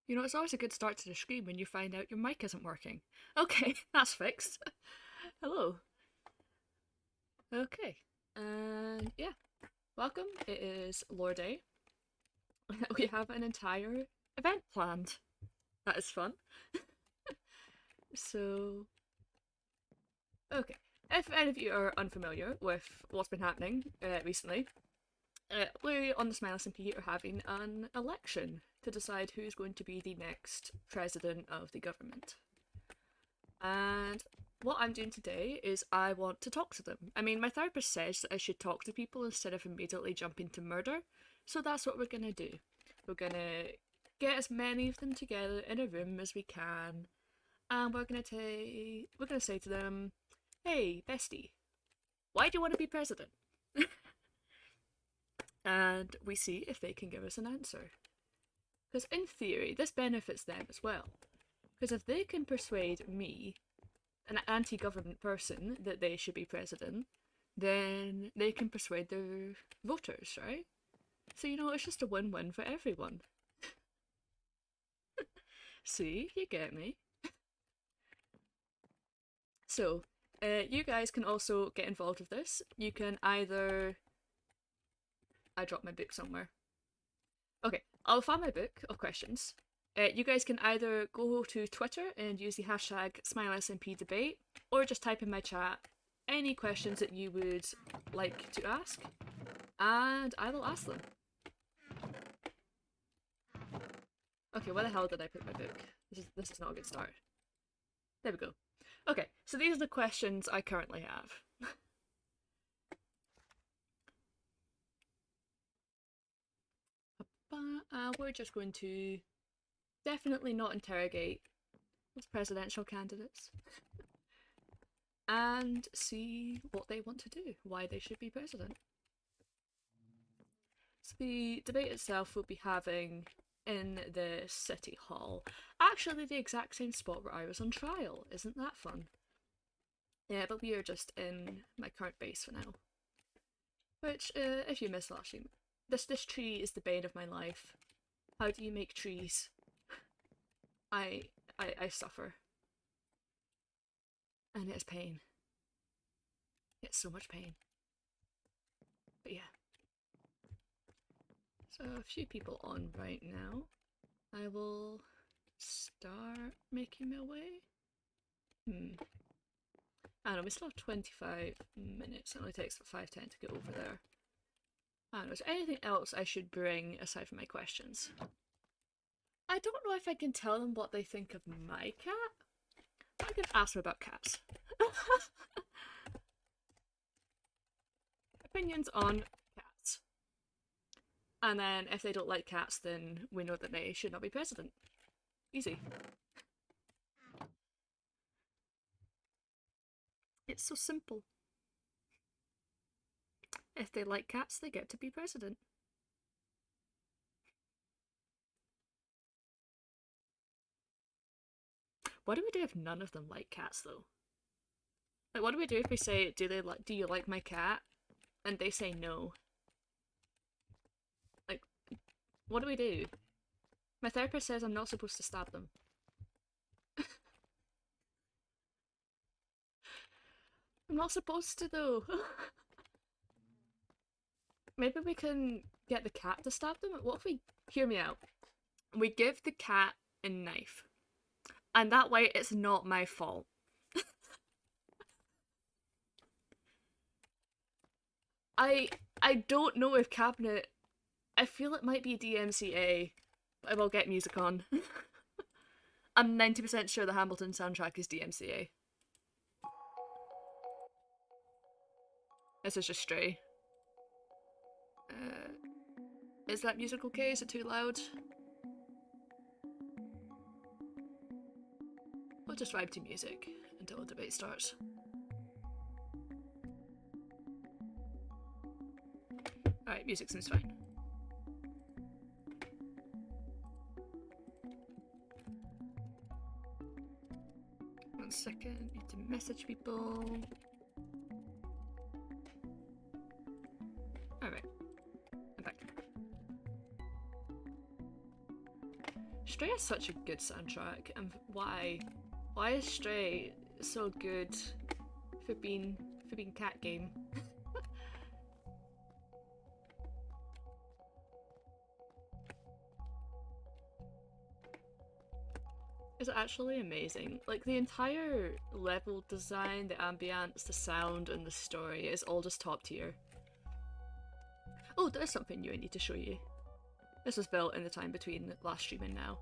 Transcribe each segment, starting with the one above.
You know, it's always a good start to the screen when you find out your mic isn't working. Okay, that's fixed. Hello. Okay. And yeah, welcome. It is Lore Day. We have an entire event planned. That is fun. So, okay. If any of you are unfamiliar with what's been happening recently, we on the SmileSMP are having an election to decide who's going to be the next president of the government. And what I'm doing today is I want to talk to them. I mean, my therapist says that I should talk to people instead of immediately jumping to murder, so that's what we're gonna do. We're gonna get as many of them together in a room as we can, and we're gonna say to them, "Hey, bestie, why do you want to be president?" And we see if they can give us an answer. Because in theory, this benefits them as well. Because if they can persuade me, an anti-government person, that they should be president, then they can persuade their voters, right? So, you know, it's just a win-win for everyone. See, you get me. So, you guys can also get involved with this. You can either... I dropped my book somewhere. Okay, I'll find my book of questions. You guys can either go to Twitter and use the hashtag SmileSMPdebate, or just type in my chat any questions that you would like to ask, and I will ask them. Okay, where the hell did I put my book? This is not a good start. There we go. Okay, so these are the questions I currently have. We're just going to definitely not interrogate those presidential candidates and see what they want to do, why they should be president. So the debate itself we'll be having in the city hall. Actually, the exact same spot where I was on trial. Isn't that fun? Yeah, but we are just in my current base for now. Which, if you missed last year, this tree is the bane of my life. How do you make trees? I suffer. And it's pain. It's so much pain. But yeah. So a few people on right now. I will start making my way. I don't know, we still have 25 minutes. It only takes 5:10 to get over there. I don't know, is there anything else I should bring aside from my questions? I don't know if I can tell them what they think of my cat. I can ask them about cats. Opinions on cats. And then if they don't like cats, then we know that they should not be president. Easy. It's so simple. If they like cats, they get to be president. What do we do if none of them like cats, though? Like, what do we do if we say, do you like my cat? And they say no. Like, what do we do? My therapist says I'm not supposed to stab them. I'm not supposed to, though. Maybe we can get the cat to stab them? What if we... Hear me out. We give the cat a knife. And that way it's not my fault. I don't know if Cabinet... I feel it might be DMCA, but I will get music on. I'm 90% sure the Hamilton soundtrack is DMCA. This is just Stray. Is that music okay? Is it too loud? We'll just vibe to music until the debate starts. Alright, music seems fine. One second, need to message people. Alright, I'm back. Stray is such a good soundtrack, and why is Stray so good for being cat game? It's actually amazing. Like, the entire level design, the ambience, the sound, and the story is all just top tier. Oh, there's something new I need to show you. This was built in the time between last stream and now.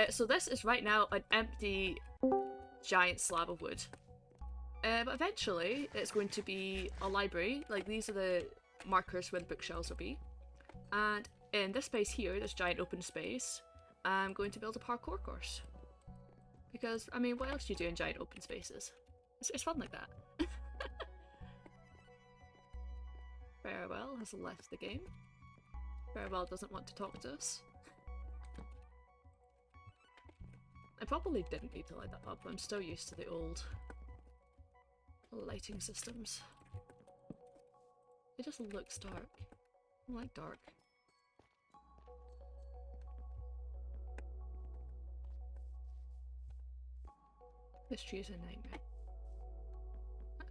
So this is right now an empty giant slab of wood. But eventually it's going to be a library. Like, these are the markers where the bookshelves will be. And in this space here, this giant open space, I'm going to build a parkour course. Because, I mean, what else do you do in giant open spaces? It's fun like that. Farewell has left the game. Farewell doesn't want to talk to us. I probably didn't need to light that up, I'm still used to the old lighting systems. It just looks dark. I like dark. This tree is a nightmare.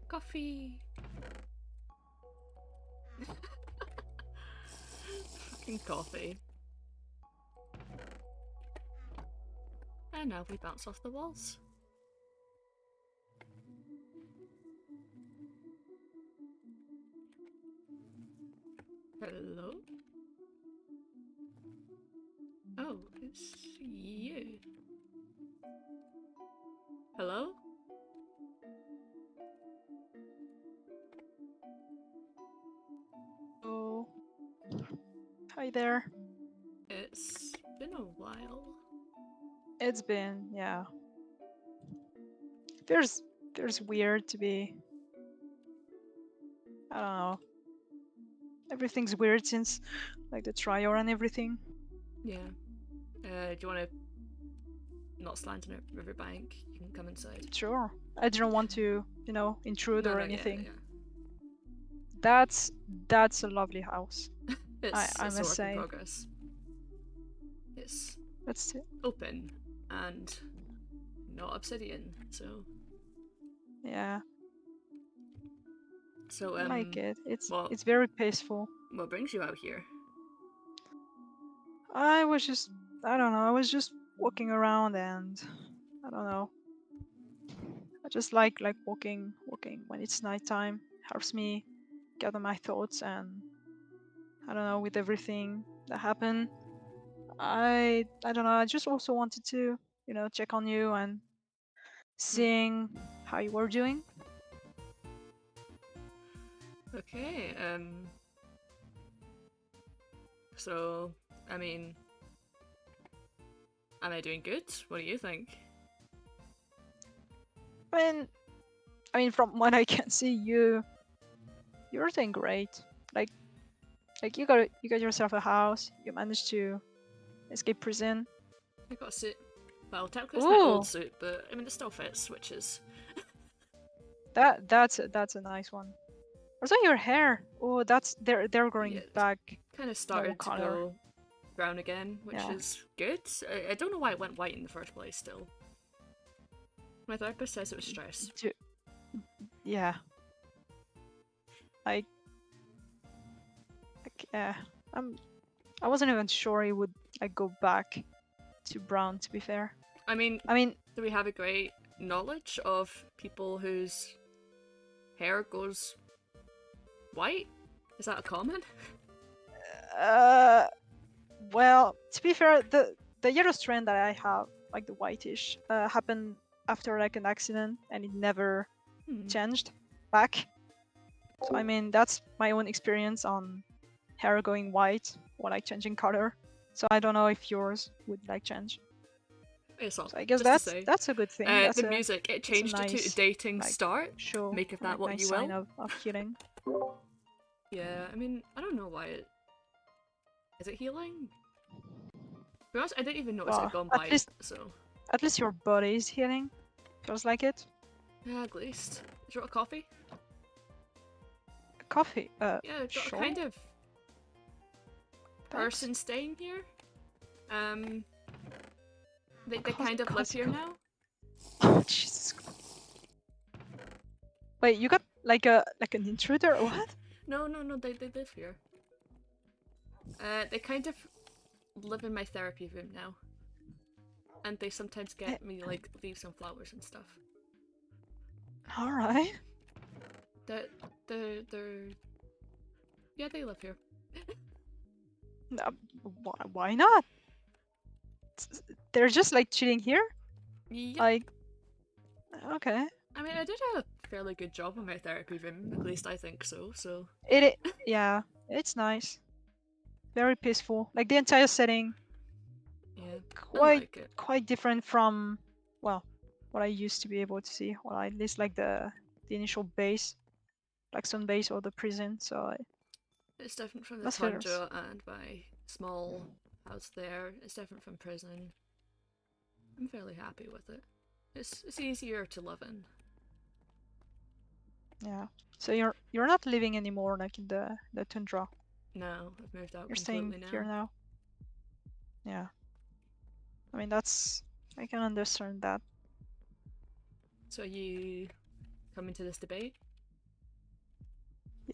Coffee! Fucking coffee. And now we bounce off the walls. Hello? Oh, it's you. Hello? Oh, hi there. It's been a while. It's been, yeah. Feels weird to be. I don't know. Everything's weird since, like, the trial and everything. Yeah. Do you want to not stand in a riverbank? You can come inside. Sure. I didn't want to, intrude or anything. Yeah. That's a lovely house. It's I a must work say. in progress. It's That's it. open and not obsidian, so Yeah. so I like it. well, It's very peaceful. what brings you out here? I don't know. I was just walking around and I don't know. I just like walking when it's nighttime. Helps me gather my thoughts and I don't know, with everything that happened. I don't know. I just also wanted to, check on you and seeing how you were doing. Okay, so I mean, am I doing good? What do you think? I mean, from what I can see, you're doing great. Like you got yourself a house. You managed to escape prison. I got a suit. Well, technically it's my Ooh, old suit, but I mean it still fits, which is that's a nice one. Also, your hair. Oh, they're growing yeah, back kind of normal started to color. go brown again, which Yeah. is good. I don't know why it went white in the first place. Still, my therapist says it was stress. Yeah. I yeah. I wasn't even sure it would like go back to brown. To be fair. I mean, do we have a great knowledge of people whose hair goes white? Is that a common? Well, to be fair, the yellow strand that I have, like the whitish, happened after like an accident, and it never changed back. So I mean, that's my own experience on hair going white or like changing color. So I don't know if yours would like change. It's all So I guess just to say. that's a good thing. The music, it That's a changed it to nice dating like start. show, Make of that like what nice you sign will. of healing. Yeah, I mean, I don't know why it. Is it healing? To be honest, I didn't even notice it had Well, gone by, so. at least your body is healing. Feels like it. Yeah, at least. Did you want a coffee? Coffee. Yeah, I've got a Sure. kind of Thanks. person staying here. They Cos- kind of live here cos- now. Oh, Jesus. Wait, you got like an intruder or what? No, they live here. They kind of live in my therapy room now. And they sometimes Eh, get me, like, leaves and flowers and stuff. all right. They're... Yeah, they live here. Uh, why not? They're just like chilling here. Yep. Like, okay. I mean, I did a fairly good job in my therapy room, at least I think so, so... Yeah, it's nice. Very peaceful. Like the entire setting, Yeah, I quite like it. quite different from, well, what I used to be able to see. Well, at least like the initial base, Blackstone base or the prison. So It's different from the that's fair. tundra and my small house there. It's different from prison. I'm fairly happy with it. It's easier to live in. Yeah. So you're not living anymore like in the tundra. No, I've moved out You're staying completely here now. now. Yeah. I mean I can understand that. So are you coming to this debate?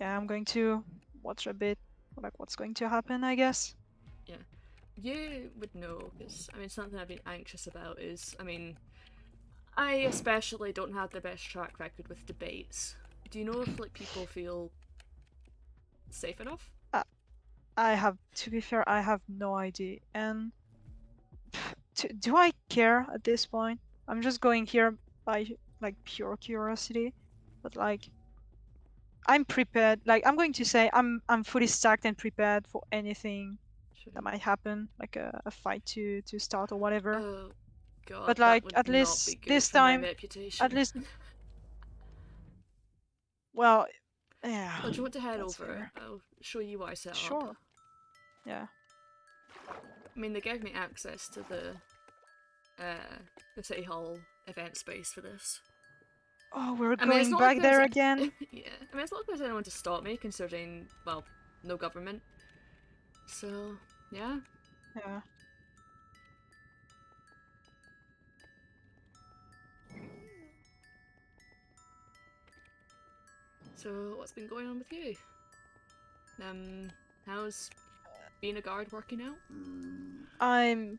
Yeah, I'm going to watch a bit like what's going to happen, I guess. Yeah. You would know, because, I mean, something I've been anxious about is, I mean, I especially don't have the best track record with debates. Do you know if, like, people feel safe enough? To be fair, I have no idea. And do I care at this point? I'm just going here by like pure curiosity, but like I'm prepared. Like I'm going to say I'm fully stacked and prepared for anything Sure. that might happen, like a fight to start or whatever. Oh, God, But that like would at not be least good this for my time, at reputation. least, well, yeah, Oh, do you want to head that's over? fair. I'll show you what I set up. Sure. Yeah. I mean, they gave me access to the City Hall event space for this. Oh, we're I mean, it's going not like back there there's again. yeah. I mean, it's not like there's anyone to stop me, considering, well, no government. So yeah. Yeah. So what's been going on with you? How's being a guard working out? I'm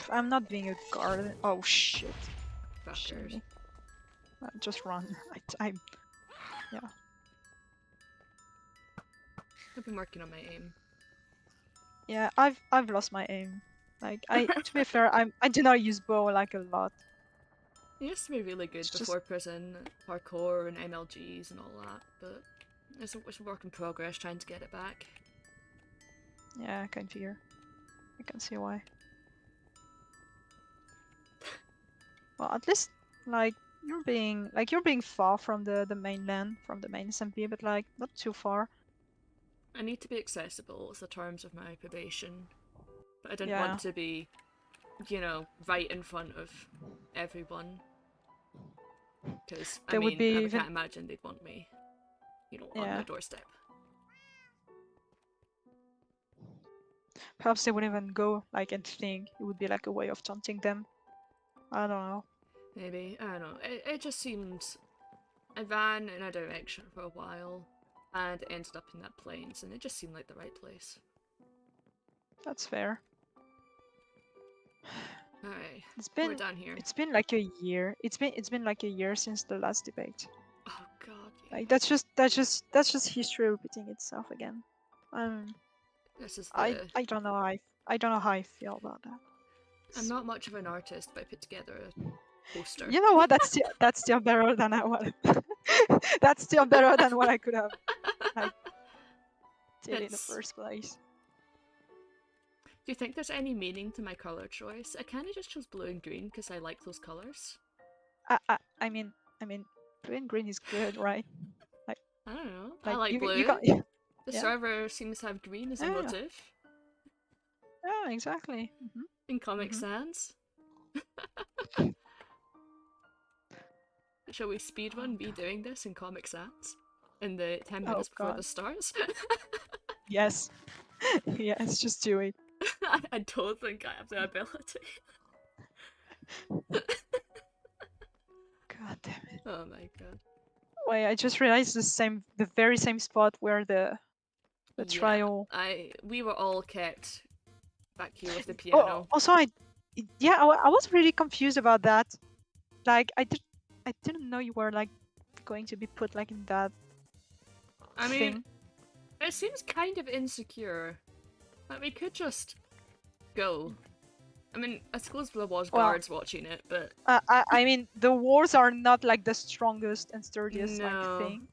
I'm not being a guard. Oh shit. Shitting Fuckers. me. Just run. I yeah. I've been working on my aim. Yeah, I've lost my aim. Like to be fair, I do not use bow like a lot. It used to be really good It's just before prison, parkour and MLGs and all that, but it's a work in progress trying to get it back. yeah, I can figure. I can see why. Well, at least like you're being far from the mainland, from the main SMP, but like not too far. I need to be accessible as the terms of my probation, but I didn't Yeah. want to be, you know, right in front of everyone. Because, I There would mean, be I even can't imagine they'd want me, you know, on yeah. their doorstep. Perhaps they wouldn't even go like and think it would be like a way of taunting them. I don't know. Maybe, I don't know. It just seems. I ran in a direction for a while and ended up in that plains, and it just seemed like the right place. That's fair. Alright, It's we're been down here. it's been like a year. It's been like a year since the last debate. Oh god, yeah. Like that's just history repeating itself again. Um, This is I the. I don't know how I don't know how I feel about that. I'm not much of an artist, but I put together a poster. You know what? That's still better than I want. That's still better than what I could have like did in the It's. first place. Do you think there's any meaning to my color choice? I kind of just chose blue and green because I like those colors. I mean, blue and green is good, right? Like, I don't know. I like like you blue. got, The yeah, server seems to have green as a yeah, motif yeah, exactly. in Comic Hmm. Sans. Shall we speedrun me doing this in Comic Sans? In the 10 Oh minutes before God, this starts? yes, yes, just do it. I don't think I have the ability. God damn it. Oh my god. Wait, I just realized the very same spot where the Yeah, trial. we were all kept back here with the Oh, piano. also yeah, I was really confused about that. Like, I didn't know you were like going to be put like in that I mean, thing. it seems kind of insecure. Like, we could just go. I mean, I suppose there was Well, guards watching it, but I mean, the walls are not like the strongest and sturdiest like no. thing.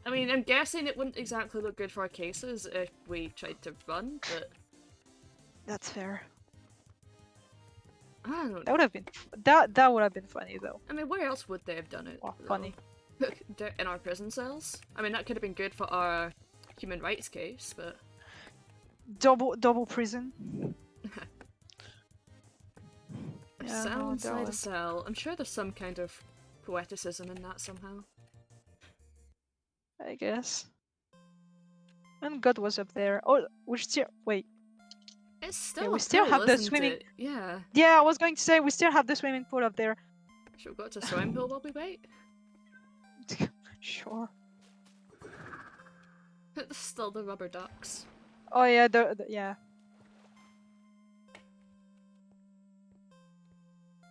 I mean, I'm guessing it wouldn't exactly look good for our cases if we tried to run, but That's fair. I don't That would know. have been that would have been funny though. I mean, where else would they have done it, Well, though? funny. In our prison cells? I mean, that could have been good for our human rights case, but Double prison. a Yeah, cell no, that inside a was. cell. I'm sure there's some kind of poeticism in that somehow. I guess. And God was up there. Oh, we still wait. It's Yeah, still we a still pool, have the isn't swimming. it? Yeah. Yeah, I was going to say we still have the swimming pool up there. Should we go to swimming pool while we wait? Sure. Still the rubber ducks. Oh yeah, yeah.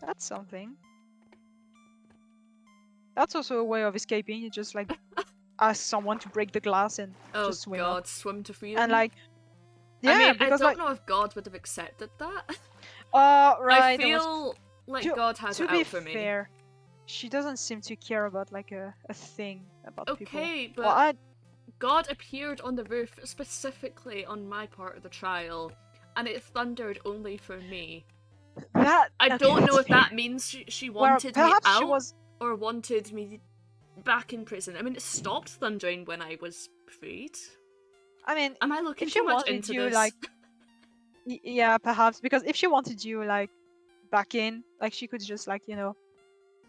That's something. That's also a way of escaping. You just like ask someone to break the glass and Oh just swim up. god, swim to And freedom? like, I yeah, mean, I because don't like, know if God would have accepted that. I right, there was. feel like To God has to it be out for me. fair, she doesn't seem to care about like a thing about people. Okay, Well, but God appeared on the roof specifically on my part of the trial, and it thundered only for me. that I okay, don't know that's if that fair. means she Well, wanted me perhaps she out was. or wanted me back in prison. I mean, it stopped thundering when I was freed. I mean, Am I looking if she too much wanted into you this? like, yeah, perhaps because if she wanted you like back in, like she could just like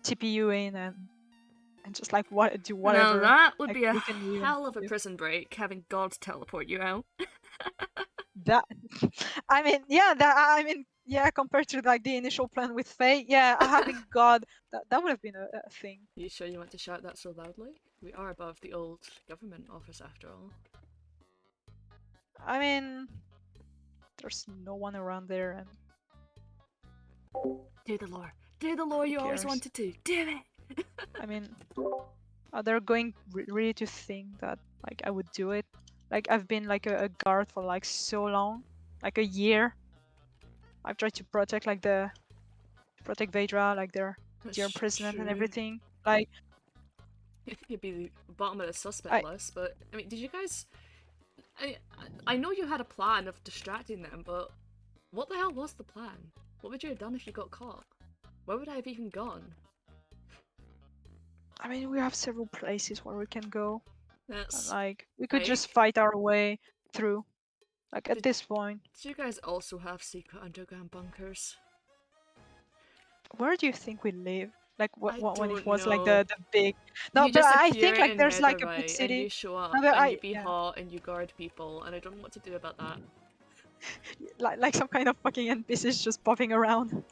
TP you in and just like do Now whatever that would like be a weaken you and hell of a you. prison break, having God teleport you out. That I mean, yeah, yeah, compared to like the initial plan with Faye, yeah, having God, that would have been a thing. You sure you want to shout that so loudly? We are above the old government office after all. I mean, there's no one around there, and Do the lore. Do the lore who you always cares? wanted to. Do it! I mean, they're going really to think that like I would do it. Like I've been like a guard for like so long, like a year. I've tried to protect like protect Vedra, like their dear That's president and true. everything. Like You'd be the bottom of the suspect I list, but I mean, did you guys? I I know you had a plan of distracting them, but what the hell was the plan? What would you have done if you got caught? Where would I have even gone? I mean, we have several places where we can go, and That's like we could just like. fight our way through. Like at Did, this point, did you guys also have secret underground bunkers? where do you think we live? Like I when it don't was like know. the big. No, You but just I appear think like in there's like a big Netherite and you city. show up No, but and you be yeah, hot and you guard people, and I don't know what to do about that. like some kind of fucking NPCs just popping around.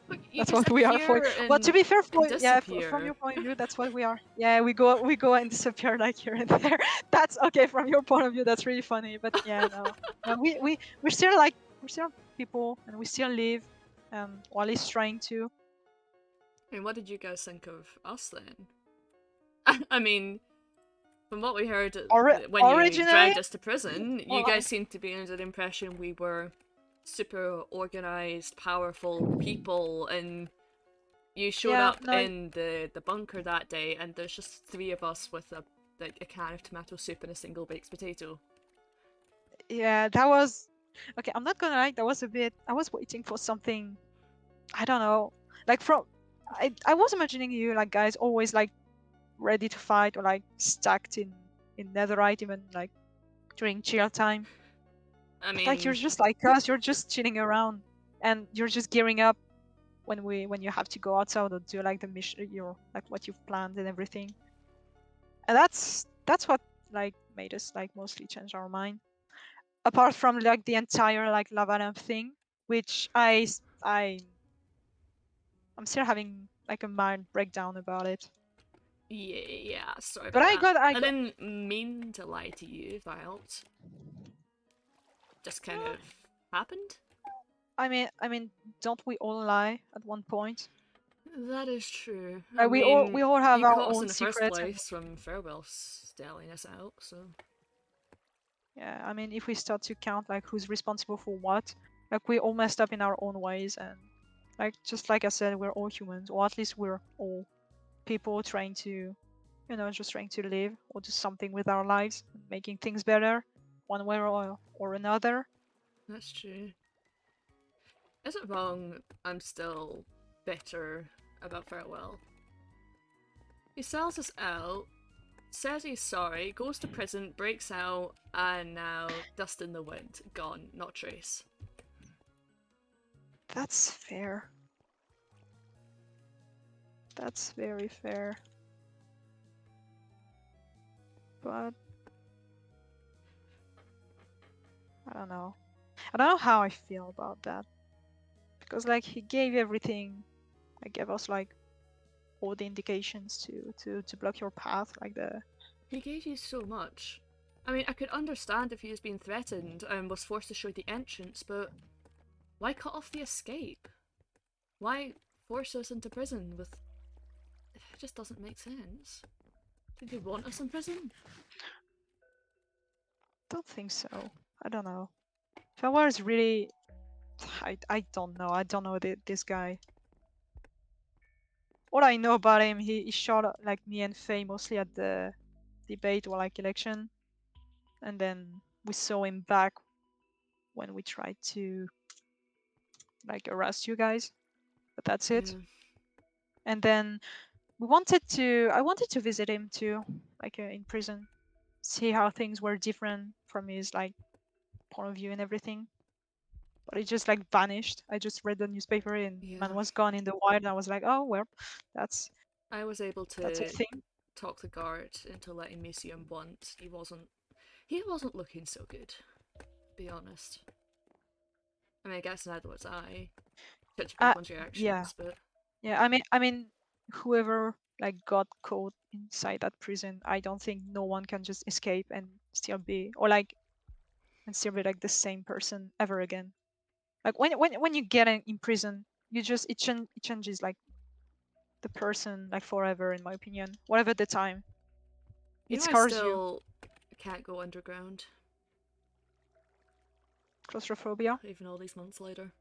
But you That's just what we are for. appear Well, to and be fair, yeah, from disappear. your point of view, that's what we are. Yeah, we go and disappear like here and there. That's okay from your point of view. That's really funny. But yeah, no, no, we're still like we're still people and we still live. While he's trying to. And what did you guys think of us then? I mean, from what we heard when you Originally, dragged us to prison, you well, guys seemed to be under the impression we were super organized, powerful people, and you showed yeah, up no, in the bunker that day, and there's just three of us with a can of tomato soup and a single baked potato. yeah, that was. Okay, I'm not gonna lie, that was a bit. I was waiting for something. I don't know, like from. I was imagining you like guys always like ready to fight or like stacked in netherite even like during chill time. I But like you're mean, just like us, you're just chilling around and you're just gearing up when you have to go outside or do like the mission, your like what you've planned and everything. And that's what like made us like mostly change our mind. Apart from like the entire like lava lamp thing, which I'm still having like a mind breakdown about it. yeah, sorry But about that. I I got didn't mean to lie to you if that helped. Just kind eh, of happened. I mean, don't we all lie at one point? That is true. I Like mean, we all have you our caught us in own the first secrets and place from Farewell stelling us out, so. yeah, I mean, if we start to count like who's responsible for what, like we all messed up in our own ways, and like just like I said, we're all humans, or at least we're all people trying to, just trying to live or do something with our lives, making things better, one way or another. That's true. Is it wrong? I'm still bitter about Farewell. He sells us out, says he's sorry, goes to prison, breaks out, and now dust in the wind. Gone, not trace. That's fair. That's very fair. But I don't know. I don't know how I feel about that because like he gave everything. Like gave us like all the indications to block your path, like the He gave you so much. I mean, I could understand if he was being threatened and was forced to show the entrance, but why cut off the escape? Why force us into prison with. It just doesn't make sense. Did they want us in prison? don't think so. I don't know. Fenwar is really. I don't know. I don't know this guy. All I know about him, he shot like me and Faye mostly at the debate or like election, and then we saw him back when we tried to like arrest you guys. But that's it. Yeah. And then I wanted to visit him too, like in prison, see how things were different from his like point of view and everything. But it just like vanished. I just read the newspaper and man Yeah. was gone in the wild. And I was like, oh well, that's I was able that's a to thing. talk the guard into letting me see him once. He wasn't looking so good, to be honest. I mean, I guess neither was I, judging from Uh, everyone's yeah, reactions, but yeah. I mean, whoever like got caught inside that prison, I don't think no one can just escape and still be or like and still be like the same person ever again. Like when you get in prison, you just it changes like the person like forever, in my opinion. Whatever the time, you it know, I scars you. still can't go underground, Claustrophobia. even all these months later.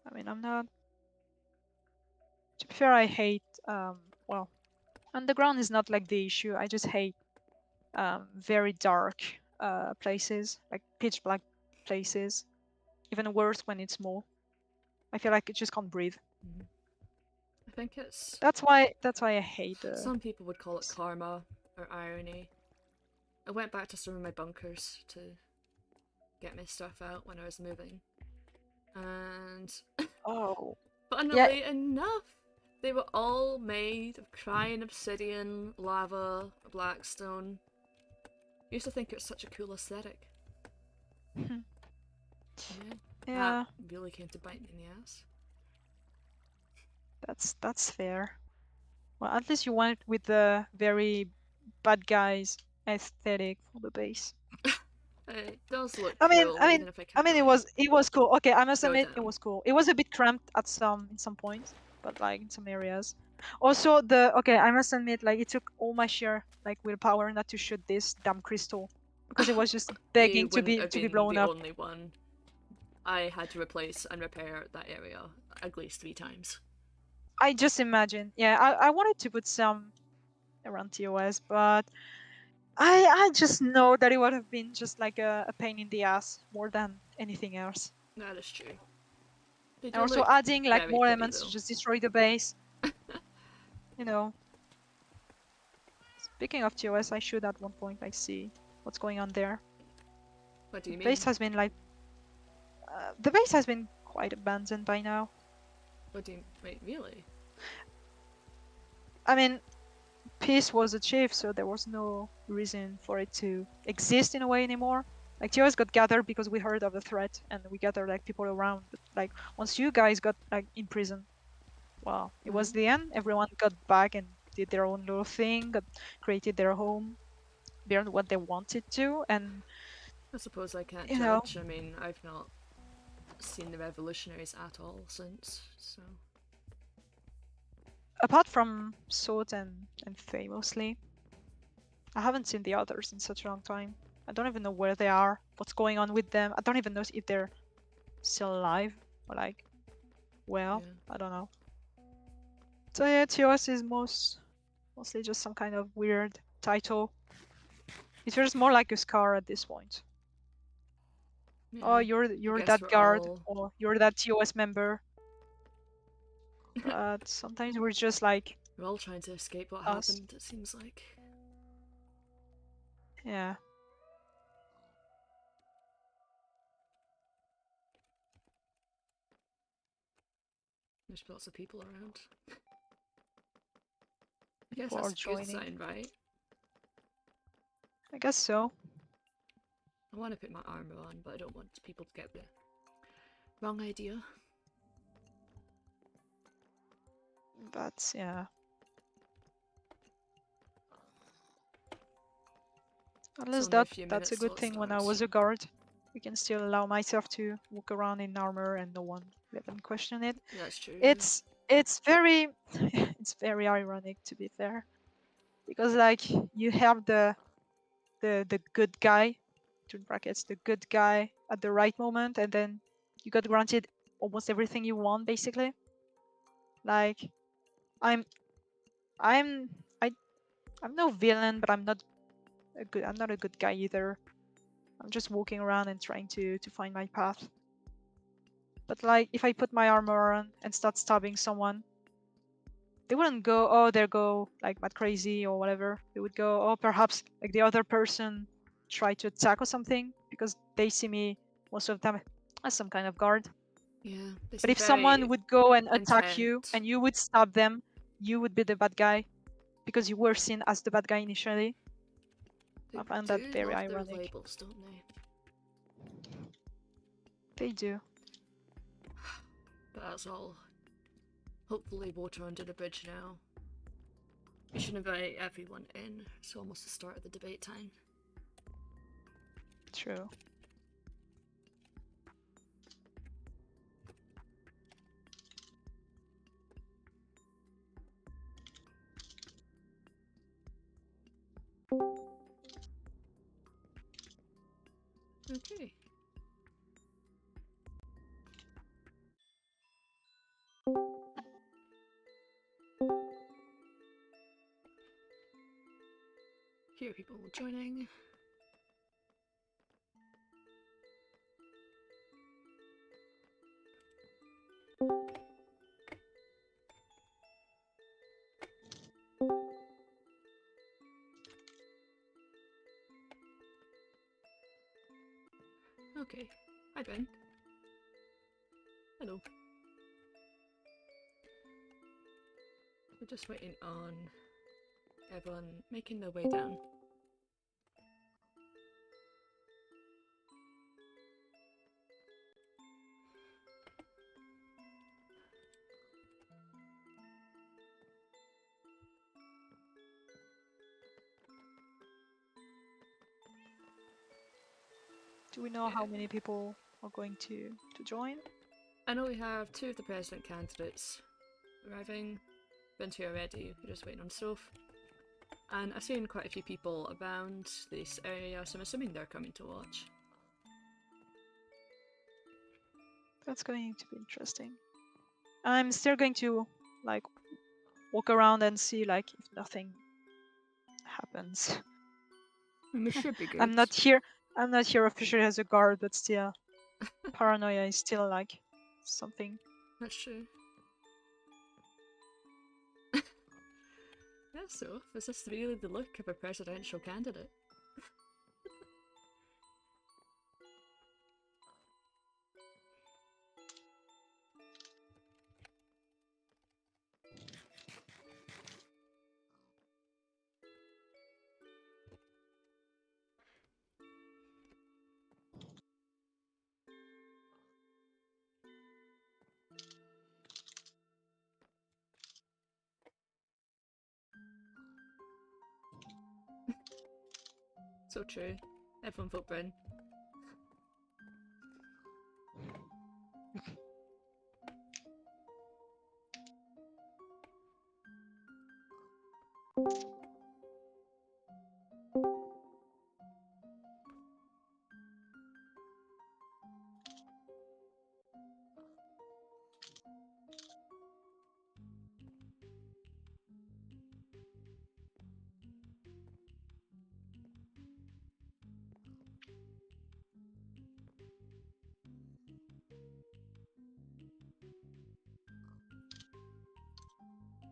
I mean, I'm not. To be fair, I hate. Well, underground is not like the issue. I just hate very dark places, like pitch black places. Even worse when it's small. I feel like I just can't breathe. Mm. I think it's. That's why I hate Some people would call it karma or irony. I went back to some of my bunkers to get my stuff out when I was moving, and oh yeah. funnily enough, they were all made of crying obsidian, lava, blackstone. I used to think it was such a cool aesthetic. Yeah, that Yeah, really came to bite me in the ass. that's fair. Well, at least you went with the very bad guys aesthetic for the base. It does look I mean, cool, I mean, even if I I can't mean, really it was cool. Okay, I must go admit, it down. was cool. It was a bit cramped at in some points, but like in some areas. Also, the okay, I must admit, like it took all my sheer like willpower not to shoot this damn crystal because it was just You begging wouldn't have to be been blown the up. only one. I had to replace and repair that area at least 3 times. I just imagine. Yeah, I wanted to put some around TOS, but I just know that it would have been just like a pain in the ass more than anything else. That is true. They And do also look adding like very more pretty elements to though. just destroy the base. You know. Speaking of TOS, I should at one point like see what's going on there. What do you Base mean? has been like the base has been quite abandoned by now. What do you wait, really? I mean, peace was achieved, so there was no reason for it to exist in a way anymore. Like TOS got gathered because we heard of the threat and we gathered like people around. But like once you guys got like in prison, well, it was Mm-hmm. the end. Everyone got back and did their own little thing, got created their home, learned what they wanted to, and I suppose I can't you know, judge. I mean, I've not seen the revolutionaries at all since, so. apart from Sword and Faye mostly, I haven't seen the others in such a long time. I don't even know where they are, what's going on with them. I don't even know if they're still alive or like, well, Yeah. I don't know. So yeah, TOS is mostly just some kind of weird title. It feels more like a scar at this point. Oh, Yeah. I you're guess that we're guard, all or you're that TOS member. But sometimes we're just like we're all trying to escape what us. happened, it seems like. Yeah. There's lots of people around. I guess People are that's a good joining. sign, right? I guess so. I want to put my armor on, but I don't want people to get the wrong idea. But yeah. At It's least only a few that's a minutes till good it thing when I starts. was a guard. I can still allow myself to walk around in armor and no one let them question it. That's true. It's very it's very ironic to be fair. Because like you have the good guy, between brackets, the good guy at the right moment and then you got granted almost everything you want basically. Like I'm I'm I I'm no villain, but I'm not a good guy either. I'm just walking around and trying to find my path. But like if I put my armor on and start stabbing someone, they wouldn't go, oh, there go like mad crazy or whatever. They would go, oh, perhaps like the other person tried to attack or something because they see me most of the time as some kind of guard. Yeah, they But seem if someone very would go and attack you intent. and you would stab them, you would be the bad guy because you were seen as the bad guy initially. They I find that do very love their ironic. labels, don't they? They do. But that's all. Hopefully water under the bridge now. We should invite everyone in. It's almost the start of the debate time. True. Okay. Here are people joining. Okay. Hi Ben. Hello. We're just waiting on everyone making their way down. Do we know Yeah. how many people are going to join? I know we have two of the president candidates arriving. Been to already. We're just waiting on stuff. And I've seen quite a few people around this area, so I'm assuming they're coming to watch. That's going to be interesting. I'm still going to like walk around and see like if nothing happens. It should be good. I'm not here. I'm not here officially as a guard, but still, paranoia is still like something. That's true. Yeah, so, is this really the look of a presidential candidate? So true. Everyone vote Bryn.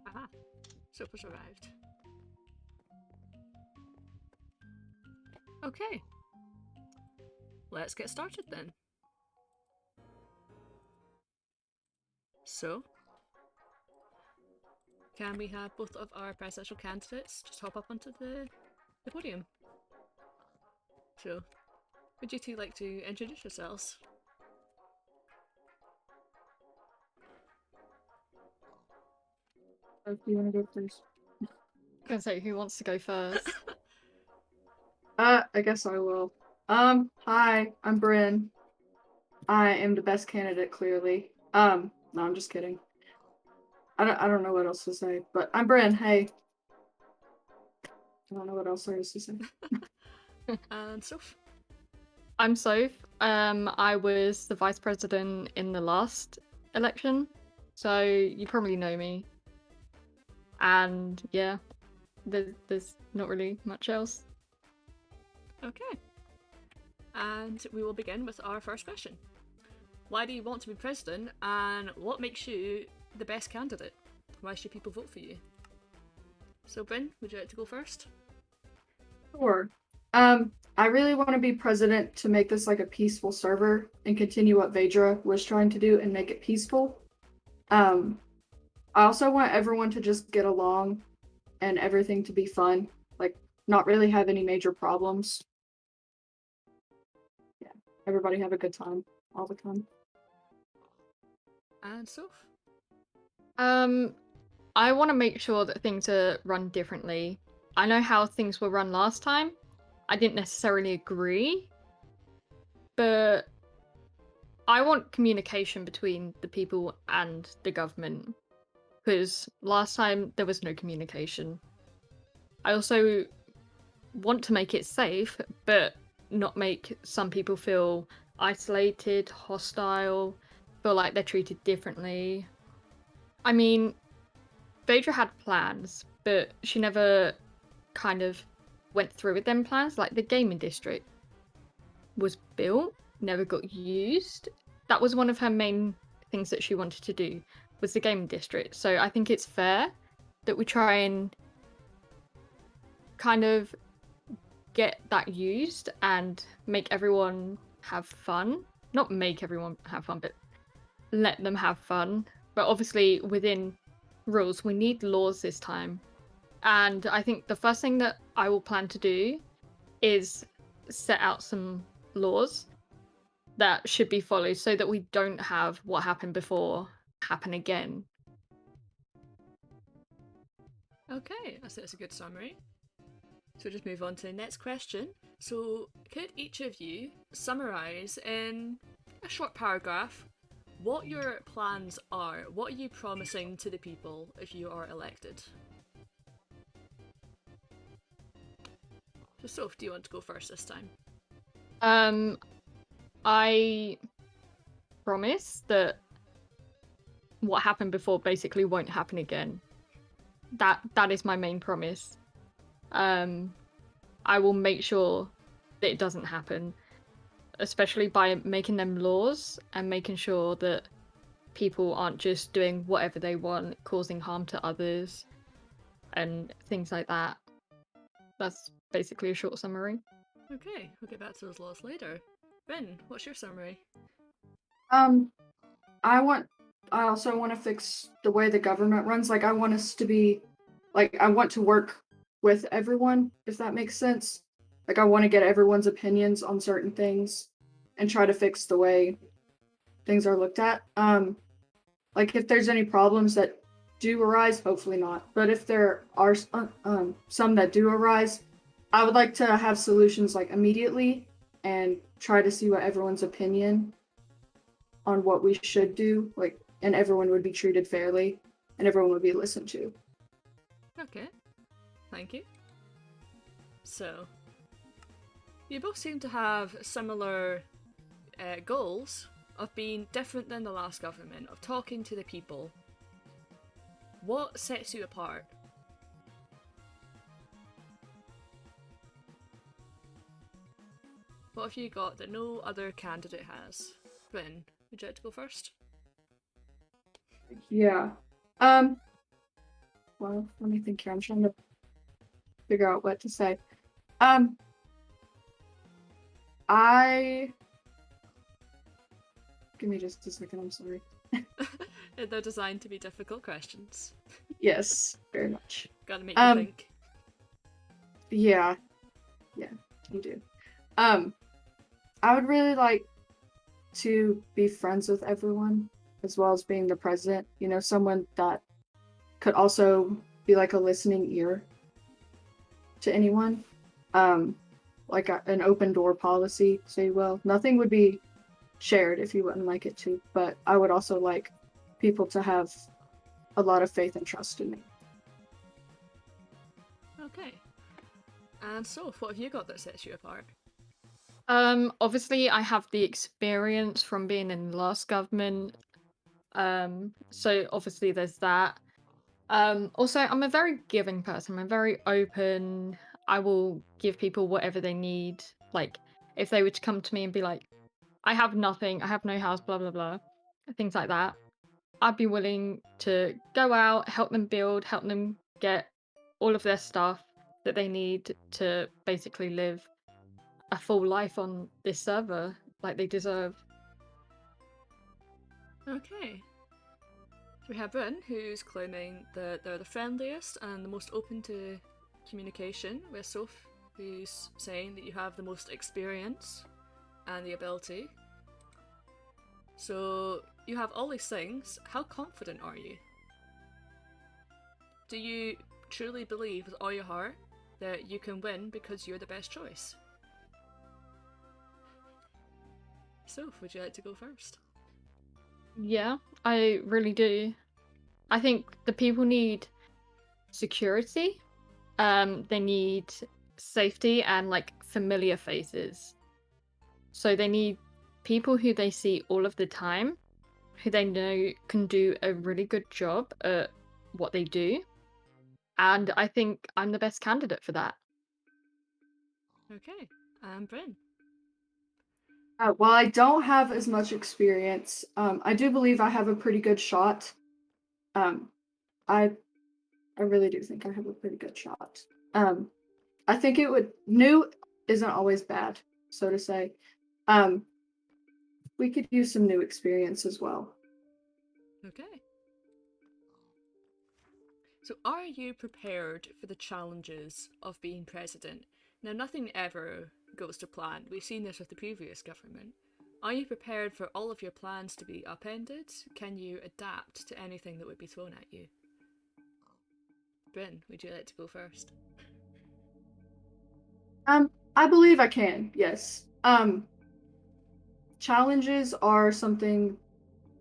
Aha, Sopa's arrived. Okay, let's get started then. So, can we have both of our presidential candidates just hop up onto the podium? So, would you two like to introduce yourselves? Do you want to go first? Gonna say, who wants to go first? I guess I will. Hi, I'm Bryn. I am the best candidate, clearly. No, I'm just kidding. I don't know what else to say, but I'm Bryn, hey. I don't know what else there is to say. And Soph? I'm Soph. I was the vice president in the last election, so you probably know me. And yeah, there's not really much else. Okay. And we will begin with our first question. Why do you want to be president, and what makes you the best candidate? Why should people vote for you? So, Bryn, would you like to go first? Sure. I really want to be president to make this like a peaceful server and continue what Vedra was trying to do and make it peaceful. I also want everyone to just get along and everything to be fun, like not really have any major problems. Yeah, everybody have a good time all the time. And Soph? I want to make sure that things are run differently. I know how things were run last time. I didn't necessarily agree, but I want communication between the people and the government, because last time there was no communication. I also want to make it safe, but not make some people feel isolated, hostile, feel like they're treated differently. I mean, Phaedra had plans, but she never kind of went through with them plans. Like the gaming district was built, never got used. That was one of her main things that she wanted to do, was the gaming district. So I think it's fair that we try and kind of get that used and make everyone have fun. Not make everyone have fun, but let them have fun. But obviously within rules, we need laws this time. And I think the first thing that I will plan to do is set out some laws that should be followed so that we don't have what happened before happen again. Okay, I think that's a good summary. So we'll just move on to the next question. So, could each of you summarise in a short paragraph what your plans are? What are you promising to the people if you are elected? So, Soph, do you want to go first this time? I promise that what happened before basically won't happen again. That is my main promise. I will make sure that it doesn't happen, especially by making them laws and making sure that people aren't just doing whatever they want, causing harm to others and things like that. That's basically a short summary. Okay, we'll get back to those laws later. Ben, what's your summary? Um, I also want to fix the way the government runs. Like, I want us to be, like, I want to work with everyone, if that makes sense. Like, I want to get everyone's opinions on certain things and try to fix the way things are looked at. Like, if there's any problems that do arise, hopefully not. But if there are some that do arise, I would like to have solutions like immediately and try to see what everyone's opinion on what we should do, like, and everyone would be treated fairly and everyone would be listened to. Okay, thank you. So, you both seem to have similar goals of being different than the last government, of talking to the people. What sets you apart? What have you got that no other candidate has? Bryn, would you like to go first? Yeah. Well, let me think here. I'm trying to figure out what to say. I give me just a second, I'm sorry. They're designed to be difficult questions. Yes, very much. Gotta make you think. Yeah, you do. I would really like to be friends with everyone, as well as being the president. You know, someone that could also be like a listening ear to anyone. Like an open door policy, say, well, nothing would be shared if you wouldn't like it to, but I would also like people to have a lot of faith and trust in me. Okay. And Soph, what have you got that sets you apart? Obviously I have the experience from being in the last government. So obviously there's that. Also I'm a very giving person. I'm very open. I will give people whatever they need. Like if they were to come to me and be like, I have nothing, I have no house, blah blah blah, things like that, I'd be willing to go out, help them build, help them get all of their stuff that they need to basically live a full life on this server like they deserve. Okay. We have Bryn, who's claiming that they're the friendliest and the most open to communication, with Soph, who's saying that you have the most experience and the ability. So, you have all these things. How confident are you? Do you truly believe with all your heart that you can win because you're the best choice? Soph, would you like to go first? Yeah, I really do. I think the people need security. They need safety and like familiar faces. So they need people who they see all of the time, who they know can do a really good job at what they do. And I think I'm the best candidate for that. Okay, and Bryn. While I don't have as much experience, I do believe I have a pretty good shot. Um, I I really do think I have a pretty good shot. I think new isn't always bad, so to say. We could use some new experience as well. Okay. So, are you prepared for the challenges of being president? Now, nothing ever goes to plan. We've seen this with the previous government. Are you prepared for all of your plans to be upended? Can you adapt to anything that would be thrown at you? Bryn, would you like to go first? I believe I can, yes. Challenges are something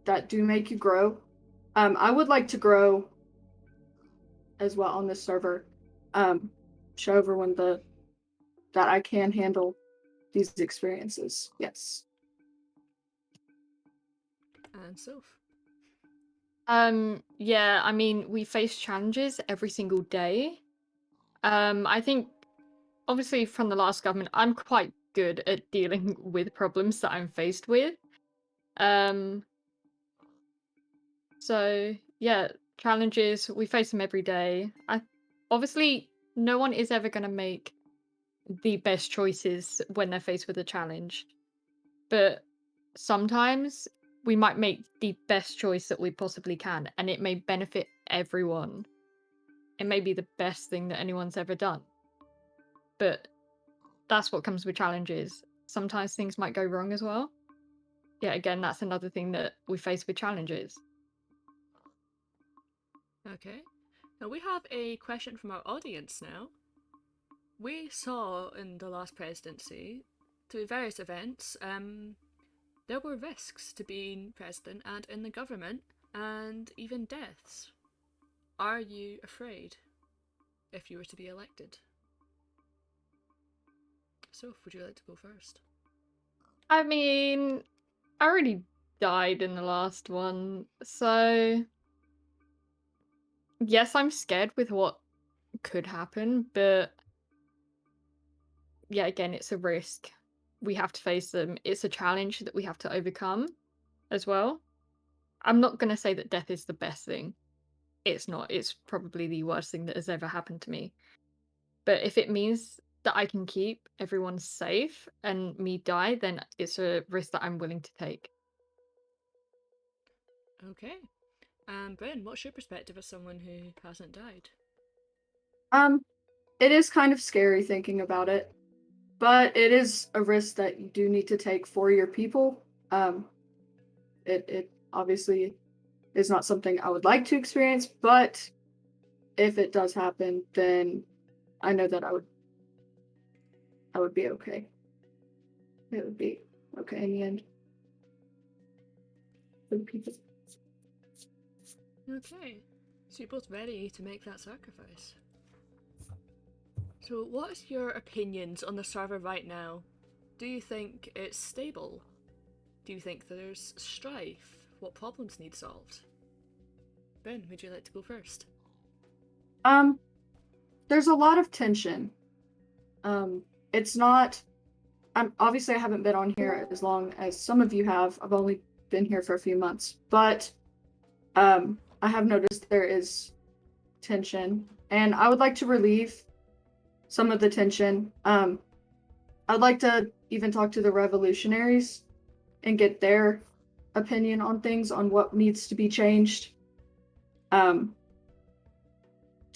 that do make you grow. I would like to grow as well on this server. Show everyone that I can handle these experiences. Yes. And Soph. Yeah, I mean, we face challenges every single day. I think obviously from the last government, I'm quite good at dealing with problems that I'm faced with. Um, so yeah, challenges, we face them every day. Obviously no one is ever going to make the best choices when they're faced with a challenge, but sometimes we might make the best choice that we possibly can, and it may benefit everyone. It may be the best thing that anyone's ever done, but that's what comes with challenges. Sometimes things might go wrong as well. Yeah, again, that's another thing that we face with challenges. Okay. Now we have a question from our audience now. We saw in the last presidency, through various events, there were risks to being president and in the government, and even deaths. Are you afraid if you were to be elected? Soph, would you like to go first? I mean, I already died in the last one, so yes, I'm scared with what could happen, but yeah, again, it's a risk. We have to face them. It's a challenge that we have to overcome as well. I'm not going to say that death is the best thing. It's not. It's probably the worst thing that has ever happened to me. But if it means that I can keep everyone safe and me die, then it's a risk that I'm willing to take. Okay. Bryn, what's your perspective as someone who hasn't died? It is kind of scary thinking about it, but it is a risk that you do need to take for your people. It obviously is not something I would like to experience, but if it does happen, then I know that I would be okay. It would be okay in the end for the people. Okay. So you're both ready to make that sacrifice. So what's your opinions on the server right now? Do you think it's stable? Do you think there's strife? What problems need solved? Ben, would you like to go first? There's a lot of tension. It's not. Obviously I haven't been on here as long as some of you have. I've only been here for a few months, but I have noticed there is tension, and I would like to relieve some of the tension. I'd like to even talk to the revolutionaries and get their opinion on things, on what needs to be changed, to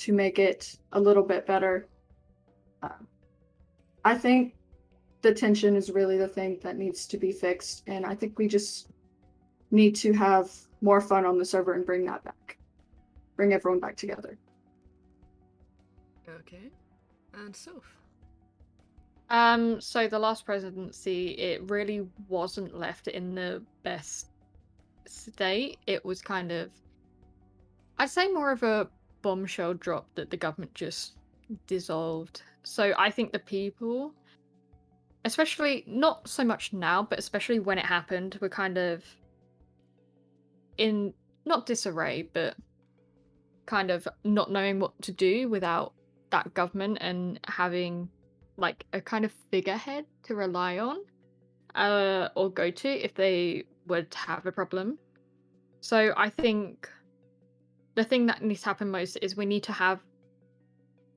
make it a little bit better. I think the tension is really the thing that needs to be fixed, and I think we just need to have more fun on the server and bring that back. Bring everyone back together. Okay. And Soph? So the last presidency, it really wasn't left in the best state. It was kind of, I'd say, more of a bombshell drop that the government just dissolved. So I think the people, especially not so much now, but especially when it happened, were kind of in not disarray, but kind of not knowing what to do without that government and having like a kind of figurehead to rely on or go to if they would have a problem. So I think the thing that needs to happen most is we need to have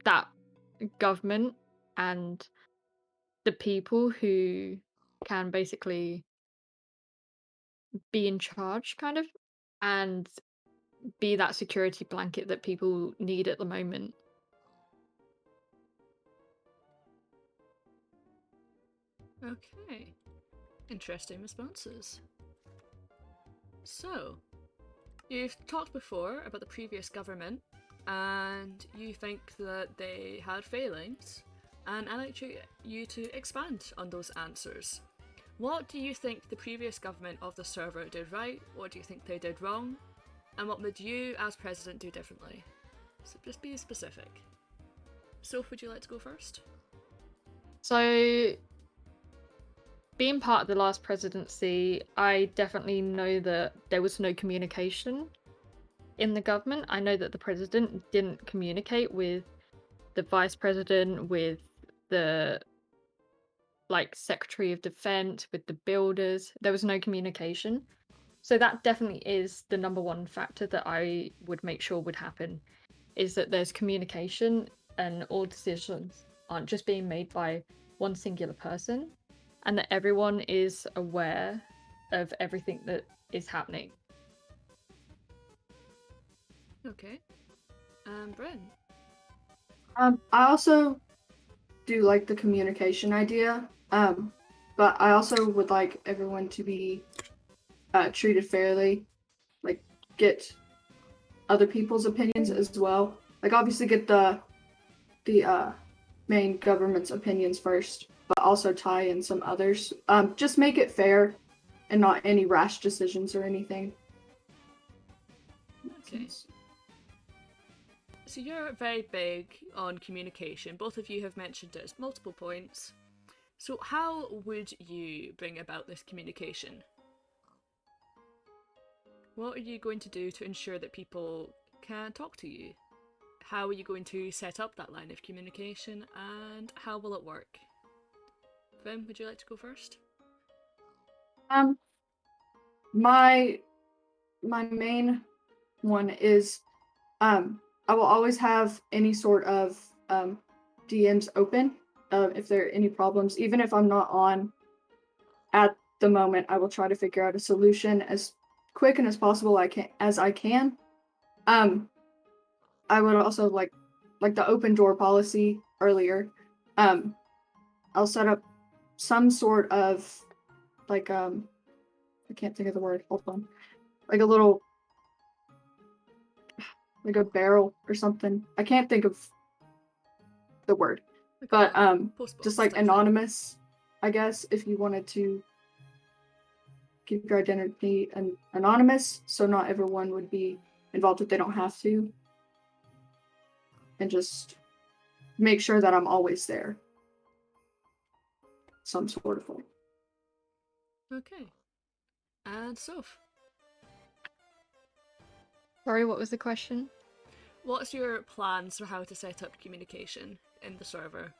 that government and the people who can basically be in charge, kind of, and be that security blanket that people need at the moment. Okay. Interesting responses. So, you've talked before about the previous government, and you think that they had failings, and I'd like you to expand on those answers. What do you think the previous government of the server did right? What do you think they did wrong? And what would you, as president, do differently? So just be specific. Soph, would you like to go first? So, being part of the last presidency, I definitely know that there was no communication in the government. I know that the president didn't communicate with the vice president, with the like Secretary of Defense, with the builders. There was no communication. So that definitely is the number one factor that I would make sure would happen, is that there's communication and all decisions aren't just being made by one singular person, and that everyone is aware of everything that is happening. Okay. Bryn. I also do like the communication idea, but I also would like everyone to be treated fairly, like get other people's opinions as well. Like obviously get the main government's opinions first, but also tie in some others. Just make it fair and not any rash decisions or anything. Okay. So you're very big on communication. Both of you have mentioned it at multiple points. So how would you bring about this communication? What are you going to do to ensure that people can talk to you? How are you going to set up that line of communication, and how will it work? Vim, would you like to go first? My main one is I will always have any sort of DMs open if there are any problems. Even if I'm not on at the moment, I will try to figure out a solution as quick and as possible as I can. I would also like the open door policy earlier. I'll set up some sort of like I can't think of the word. Hold on. Like a little like a barrel or something. I can't think of the word. Like But a post box just like type thing. anonymous, I guess, if you wanted to keep your identity anonymous, so not everyone would be involved if they don't have to. And just make sure that I'm always there. Some sort of way. Okay. And Soph, Sorry, what was the question? what's your plans for how to set up communication in the server?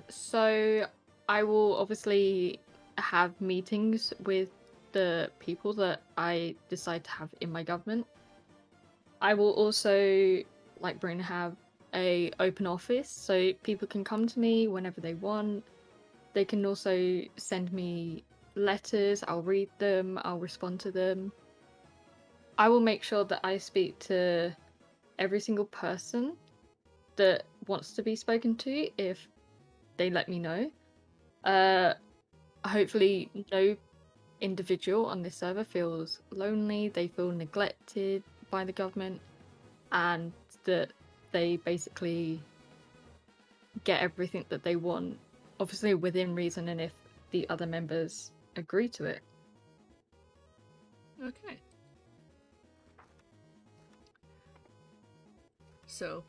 So I will obviously have meetings with the people that I decide to have in my government. I will also, like Bryn, have a open office so people can come to me whenever they want. They can also send me letters, I'll read them, I'll respond to them. I will make sure that I speak to every single person that wants to be spoken to if they let me know. Hopefully no individual on this server feels lonely, they feel neglected by the government, and that they basically get everything that they want, obviously within reason, and if the other members agree to it. Okay. So,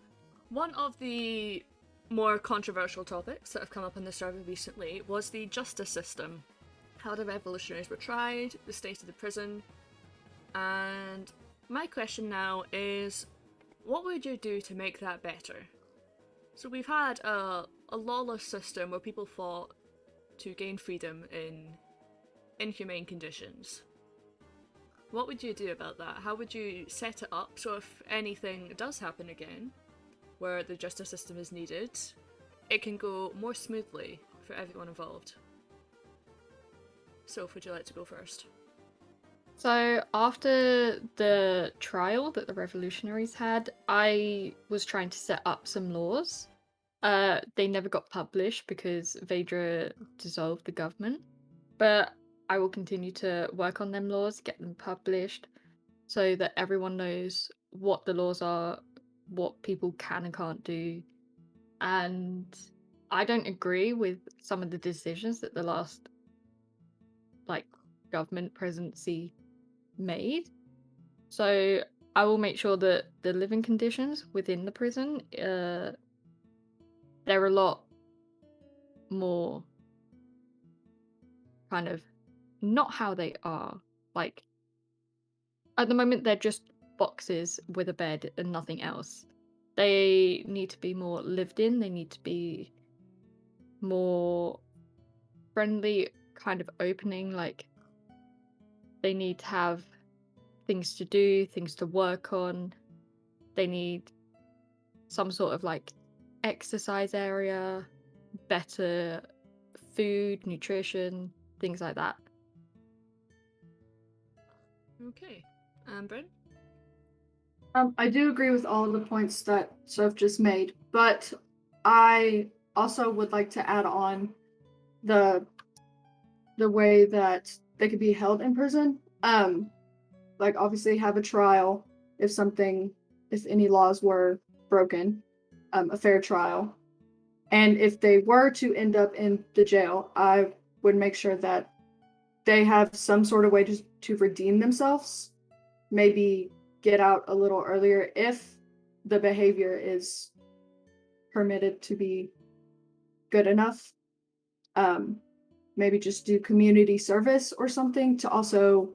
one of the more controversial topics that have come up in the server recently was the justice system. How the revolutionaries were tried, the state of the prison, and my question now is, what would you do to make that better? So we've had a lawless system where people fought to gain freedom in inhumane conditions. What would you do about that? How would you set it up so if anything does happen again, where the justice system is needed, it can go more smoothly for everyone involved? Soph, would you like to go first? So after the trial that the revolutionaries had, I was trying to set up some laws. They never got published because Vedra dissolved the government, but I will continue to work on them laws, get them published, so that everyone knows what the laws are, what people can and can't do. And I don't agree with some of the decisions that the last government presidency made. So I will make sure that the living conditions within the prison, they're a lot more kind of not how they are. Like, at the moment, they're just boxes with a bed and nothing else. They need to be more lived in, they need to be more friendly, kind of opening, like they need to have things to do, things to work on. They need some sort of like exercise area, better food, nutrition, things like that. Okay. Bryn? I do agree with all of the points that Soph just made, but I also would like to add on the way that they could be held in prison. Like obviously have a trial if any laws were broken, a fair trial. And if they were to end up in the jail, I would make sure that they have some sort of way to redeem themselves, maybe get out a little earlier if the behavior is permitted to be good enough. Maybe just do community service or something to also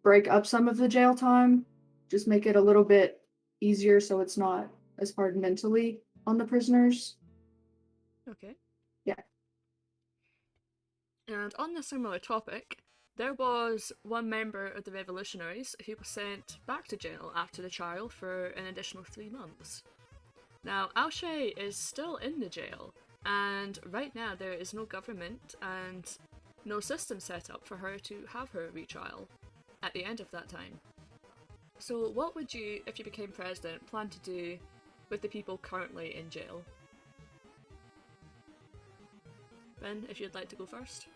break up some of the jail time, just make it a little bit easier so it's not as hard mentally on the prisoners. Okay. Yeah. And on a similar topic, there was one member of the revolutionaries who was sent back to jail after the trial for an additional 3 months. Now, Alshay is still in the jail, and right now there is no government and no system set up for her to have her retrial at the end of that time. So, what would you, if you became president, plan to do with the people currently in jail? Ben, if you'd like to go first.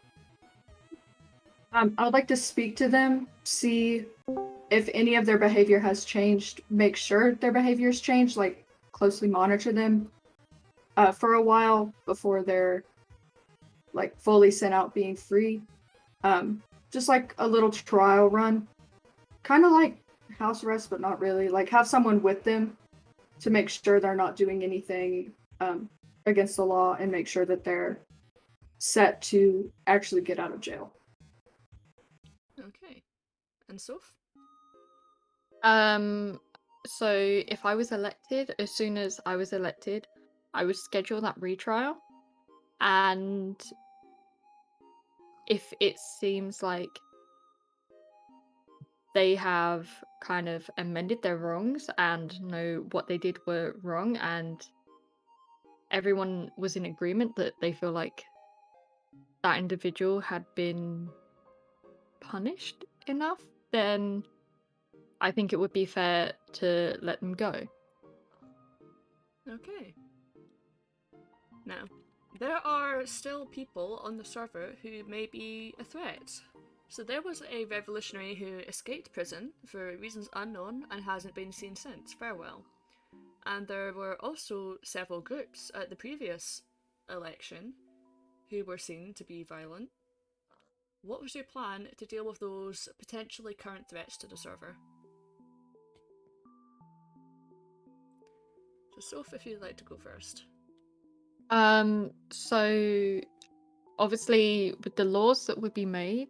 I would like to speak to them, see if any of their behavior has changed, make sure their behavior has changed, like closely monitor them for a while before they're like fully sent out being free. Just like a little trial run, kind of like house arrest, but not really. Like have someone with them to make sure they're not doing anything against the law and make sure that they're set to actually get out of jail. Okay. And Soph? So if I was elected, as soon as I was elected, I would schedule that retrial, and if it seems like they have kind of amended their wrongs and know what they did were wrong, and everyone was in agreement that they feel like that individual had been punished enough, then I think it would be fair to let them go. Okay. Now, there are still people on the server who may be a threat. So there was a revolutionary who escaped prison for reasons unknown and hasn't been seen since. Farewell. And there were also several groups at the previous election who were seen to be violent. What was your plan to deal with those potentially current threats to the server? So Soph, if you'd like to go first. So obviously with the laws that would be made,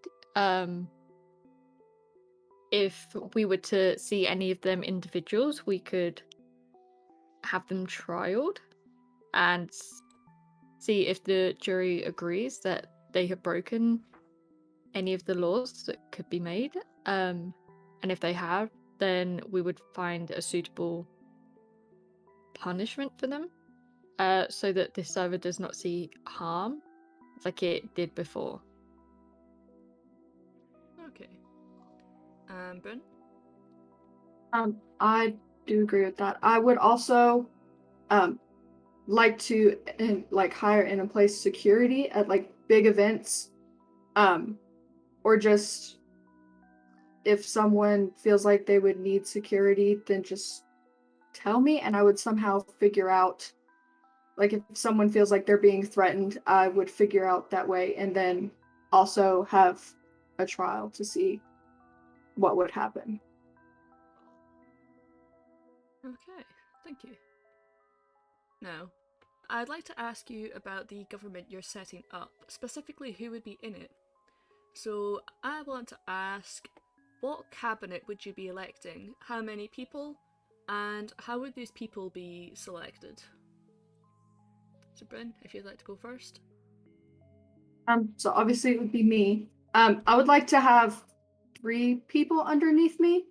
if we were to see any of them individuals, we could have them trialed and see if the jury agrees that they have broken any of the laws that could be made. And if they have, then we would find a suitable punishment for them, so that this server does not see harm like it did before. Okay. Bryn? I do agree with that. I would also like to like hire and in place security at like big events, or just if someone feels like they would need security, then just tell me and I would somehow figure out, like if someone feels like they're being threatened, I would figure out that way and then also have a trial to see what would happen. Okay, thank you. Now, I'd like to ask you about the government you're setting up, specifically who would be in it. So, I want to ask, what cabinet would you be electing? How many people? And how would these people be selected? So, Bryn, if you'd like to go first. So obviously it would be me. I would like to have 3 people underneath me,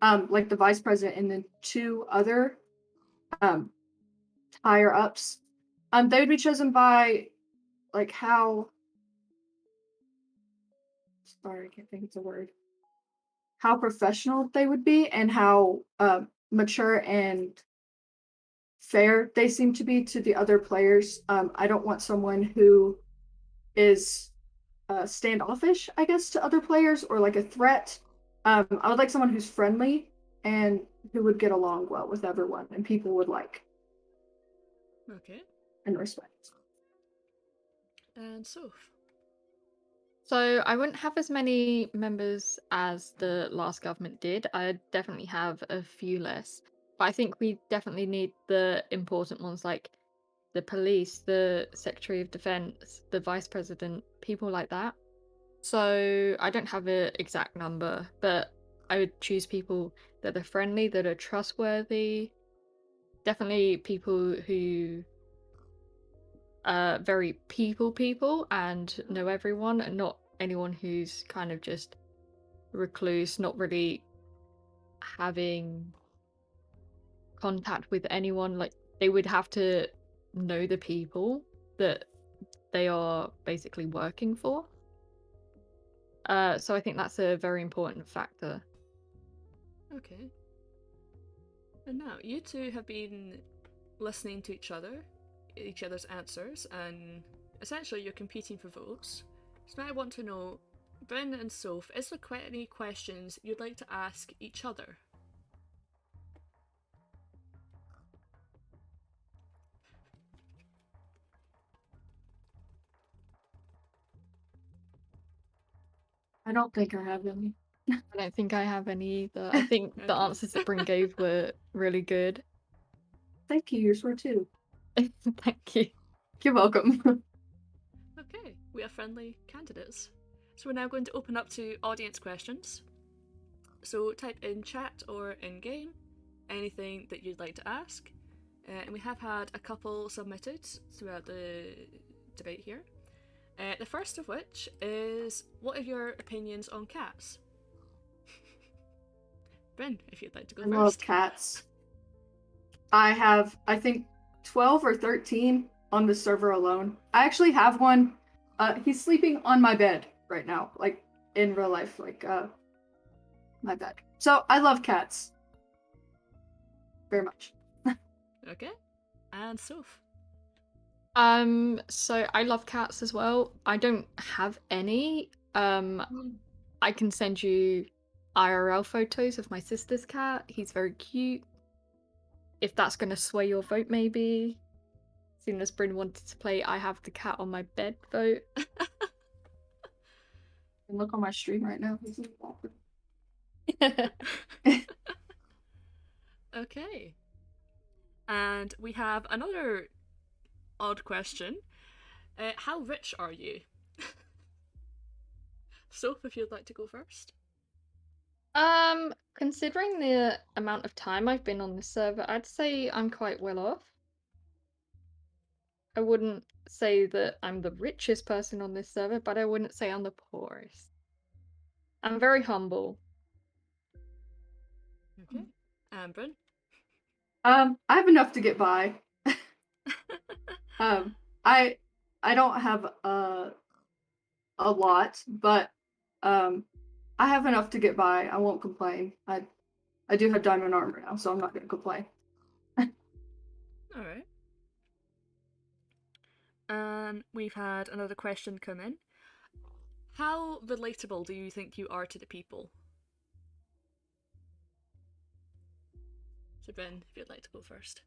like the vice president and then 2 other higher ups. They would be chosen by like how. Sorry, I can't think it's a word. How professional they would be and how mature and fair they seem to be to the other players. I don't want someone who is standoffish, I guess, to other players or like a threat. I would like someone who's friendly and who would get along well with everyone and people would like Okay. and respect. And Soph. So I wouldn't have as many members as the last government did. I'd definitely have a few less. But I think we definitely need the important ones like the police, the Secretary of Defense, the Vice President, people like that. So I don't have an exact number, but I would choose people that are friendly, that are trustworthy. Definitely people who are very people and know everyone, and not anyone who's kind of just recluse, not really having contact with anyone. Like they would have to know the people that they are basically working for. So I think that's a very important factor. Okay. And now, you two have been listening to each other's answers, and essentially you're competing for votes. So now I want to know, Bryn and Soph, is there quite any questions you'd like to ask each other? I don't think I have any. I don't think I have any either. I think the Okay. answers that Bryn gave were really good. Thank you, yours were too. Thank you. You're welcome. Okay, we are friendly candidates. So we're now going to open up to audience questions. So type in chat or in game anything that you'd like to ask. And we have had a couple submitted throughout the debate here. The first of which is, what are your opinions on cats? Bryn, if you'd like to go I first. love cats. I have, I think, 12 or 13 on the server alone. I actually have one. He's sleeping on my bed right now, like in real life, like my bed. So I love cats very much. Okay. And Soph. So I love cats as well. I don't have any. I can send you IRL photos of my sister's cat. He's very cute. If that's gonna sway your vote, maybe. Seeing as Bryn wanted to play I have the cat on my bed vote. And look on my stream right now. Okay. And we have another odd question. How rich are you? Soph, if you'd like to go first. Considering the amount of time I've been on this server, I'd say I'm quite well off. I wouldn't say that I'm the richest person on this server, but I wouldn't say I'm the poorest. I'm very humble. Okay. And Bryn. I have enough to get by. Um, I don't have a lot, but I have enough to get by. I won't complain. I do have diamond armor now, so I'm not gonna complain. Alright. And we've had another question come in. How relatable do you think you are to the people? So Ben, if you'd like to go first.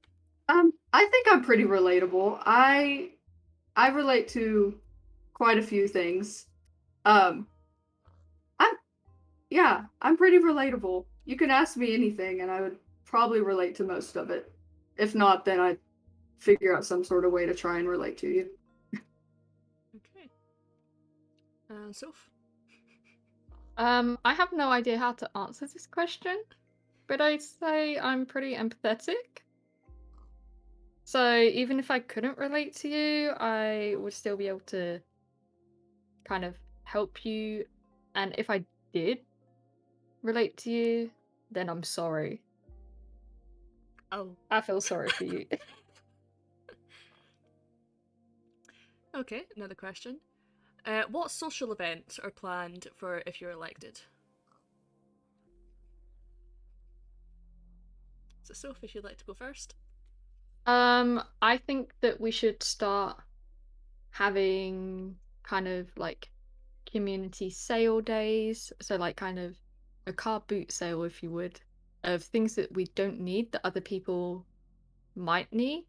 I think I'm pretty relatable. I relate to quite a few things. I'm I'm pretty relatable. You can ask me anything and I would probably relate to most of it. If not, then I'd figure out some sort of way to try and relate to you. Okay. And Soph. I have no idea how to answer this question. but I'd say I'm pretty empathetic. So even if I couldn't relate to you, I would still be able to kind of help you. And if I did relate to you, then I'm sorry. Oh, I feel sorry for you. okay. Another question. What social events are planned for if you're elected? So, Soph, if you'd like to go first. I think that we should start having kind of like community sale days. So like kind of a car boot sale, if you would, of things that we don't need that other people might need.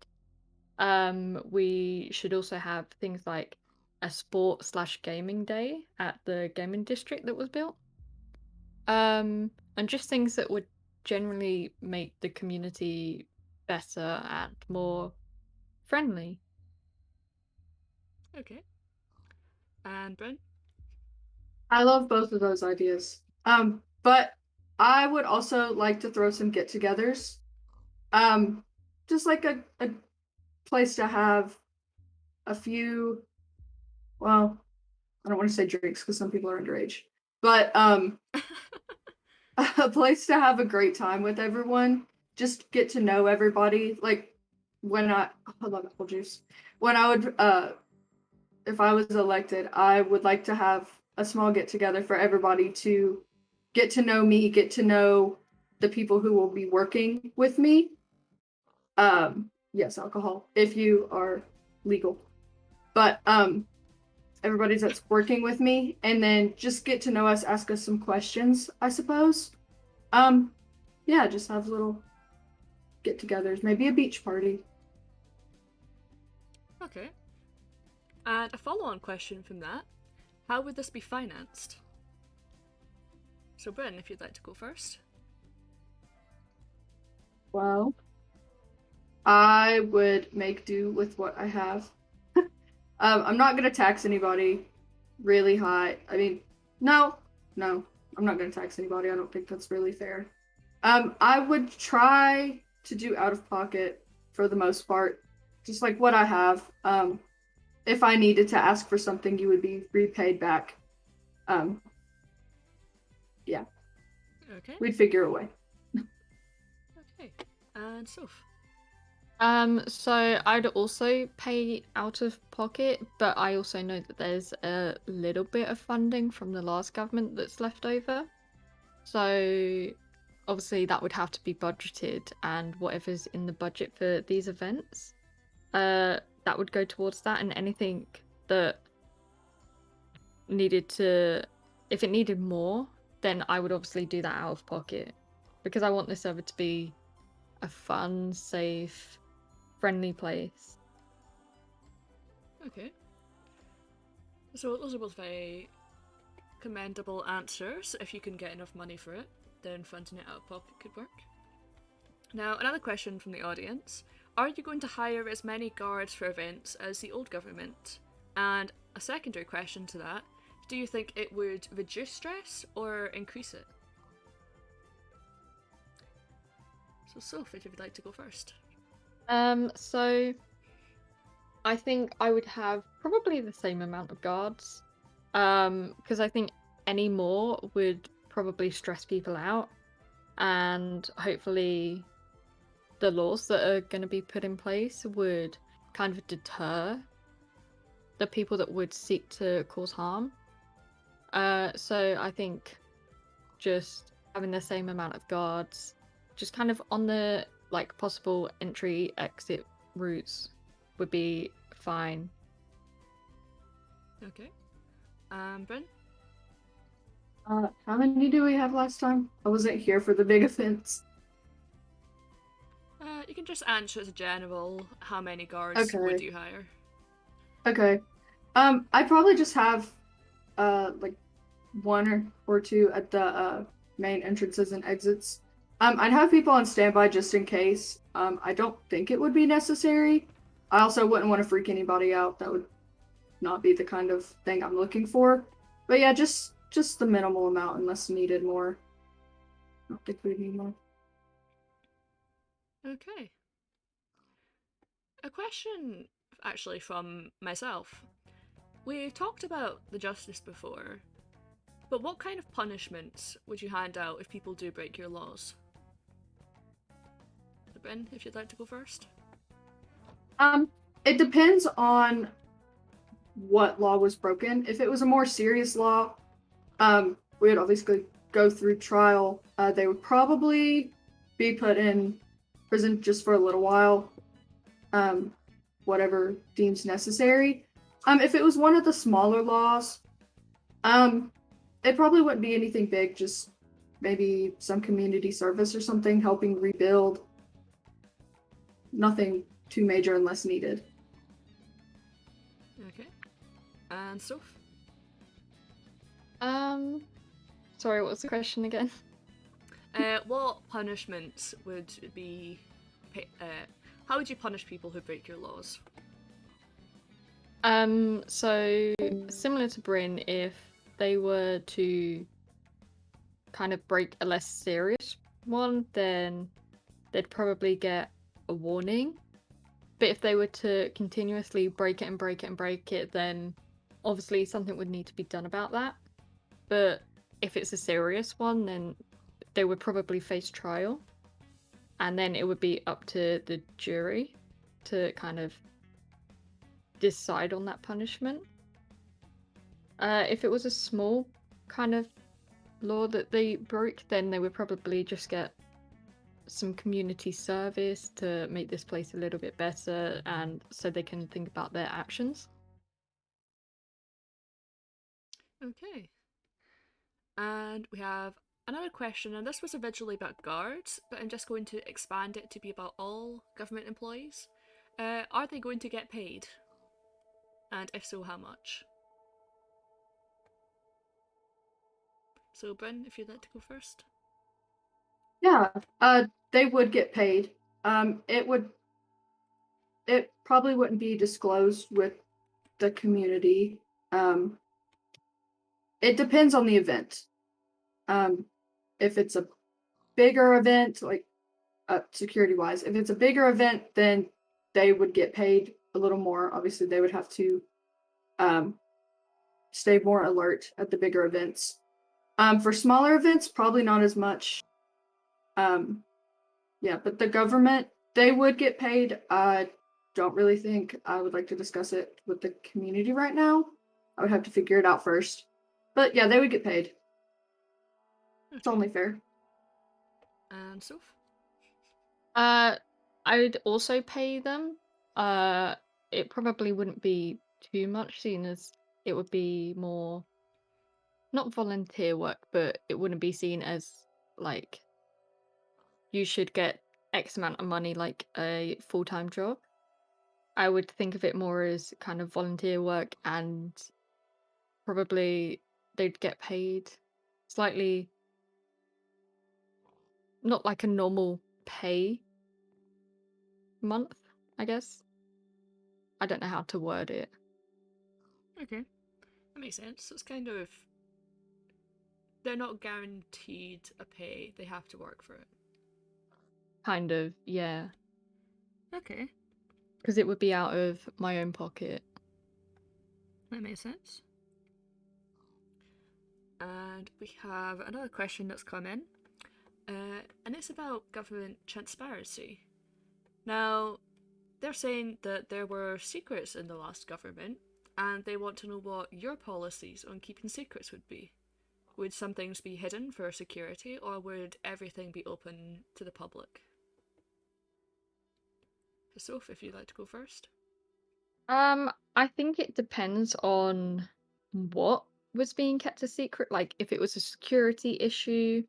We should also have things like a sport slash gaming day at the gaming district that was built. And just things that would generally make the community better and more friendly. Okay. And Bryn? I love both of those ideas. But I would also like to throw some get-togethers. Um, just like a place to have a few. Well, I don't want to say drinks because some people are underage, but a place to have a great time with everyone. Just get to know everybody. Like when I love apple juice. When I would if I was elected, I would like to have a small get together for everybody to get to know me, get to know the people who will be working with me. Yes, alcohol if you are legal. But everybody that's working with me and then just get to know us, ask us some questions, I suppose. Um yeah, just have little get-togethers, maybe a beach party. Okay. And a follow on question from that, how would this be financed? So, Bryn, if you'd like to go first. Well, I would make do with what I have. I'm not gonna tax anybody really high. I mean, no, I'm not gonna tax anybody. I don't think that's really fair. I would try to do out of pocket for the most part, just like what I have. If I needed to ask for something, you would be repaid back. Um, yeah, Okay. we'd figure a way. Okay. And Soph. So I'd also pay out of pocket, but I also know that there's a little bit of funding from the last government that's left over. So obviously that would have to be budgeted, and whatever's in the budget for these events, that would go towards that, and anything that needed to, if it needed more, then I would obviously do that out of pocket, because I want this server to be a fun, safe, friendly place. Okay. So, those are both very commendable answers. If you can get enough money for it, then funding it out of pocket could work. Now, another question from the audience. Are you going to hire as many guards for events as the old government? And a secondary question to that, do you think it would reduce stress or increase it? So, Sophie, if you'd like to go first. So I think I would have probably the same amount of guards. Because I think any more would probably stress people out, and hopefully the laws that are going to be put in place would kind of deter the people that would seek to cause harm. So I think just having the same amount of guards, just kind of on the like possible entry exit routes, would be fine. Okay. Bryn? How many do we have last time? I wasn't here for the big events. You can just answer as a general, how many guards Okay. would you hire? Okay. I'd probably just have like one or two at the main entrances and exits. I'd have people on standby just in case. I don't think it would be necessary. I also wouldn't want to freak anybody out. That would not be the kind of thing I'm looking for. But yeah, just the minimal amount unless needed more. I don't think we need more. Okay. A question actually from myself. We've talked about the justice before, but what kind of punishments would you hand out if people do break your laws? Ben, if you'd like to go first. It depends on what law was broken. If it was a more serious law, we would obviously go through trial. They would probably be put in prison just for a little while, whatever deems necessary. If it was one of the smaller laws, it probably wouldn't be anything big, just maybe some community service or something, helping rebuild. Nothing too major unless needed. Okay. And Soph? Sorry, what's the question again? What punishments would be... how would you punish people who break your laws? So similar to Bryn, if they were to kind of break a less serious one, then they'd probably get a warning. But if they were to continuously break it and break it and break it, then obviously something would need to be done about that. But if it's a serious one, then they would probably face trial. And then it would be up to the jury to kind of decide on that punishment. If it was a small kind of law that they broke, then they would probably just get some community service to make this place a little bit better, and so they can think about their actions. Okay. And we have another question, and this was originally about guards, but I'm just going to expand it to be about all government employees. Are they going to get paid? And if so, how much? So, Bryn, if you'd like to go first. Yeah, they would get paid. It probably wouldn't be disclosed with the community. It depends on the event. If it's a bigger event, like security wise, if it's a bigger event, then they would get paid a little more. Obviously, they would have to stay more alert at the bigger events. For smaller events, probably not as much. Yeah, but the government, they would get paid. I don't really think I would like to discuss it with the community right now. I would have to figure it out first. But yeah, they would get paid. It's only fair. And Soph? I would also pay them. It probably wouldn't be too much, seeing as it would be more not volunteer work, but it wouldn't be seen as like you should get X amount of money like a full-time job. I would think of it more as kind of volunteer work, and probably they'd get paid slightly, not like a normal pay month, I guess. I don't know how to word it. Okay. That makes sense. It's kind of... they're not guaranteed a pay, they have to work for it. Kind of, yeah. Okay. Because it would be out of my own pocket. That makes sense. And we have another question that's come in, and it's about government transparency. Now, they're saying that there were secrets in the last government, and they want to know what your policies on keeping secrets would be. Would some things be hidden for security, or would everything be open to the public? So, Soph, if you'd like to go first. I think it depends on what was being kept a secret. Like, if it was a security issue,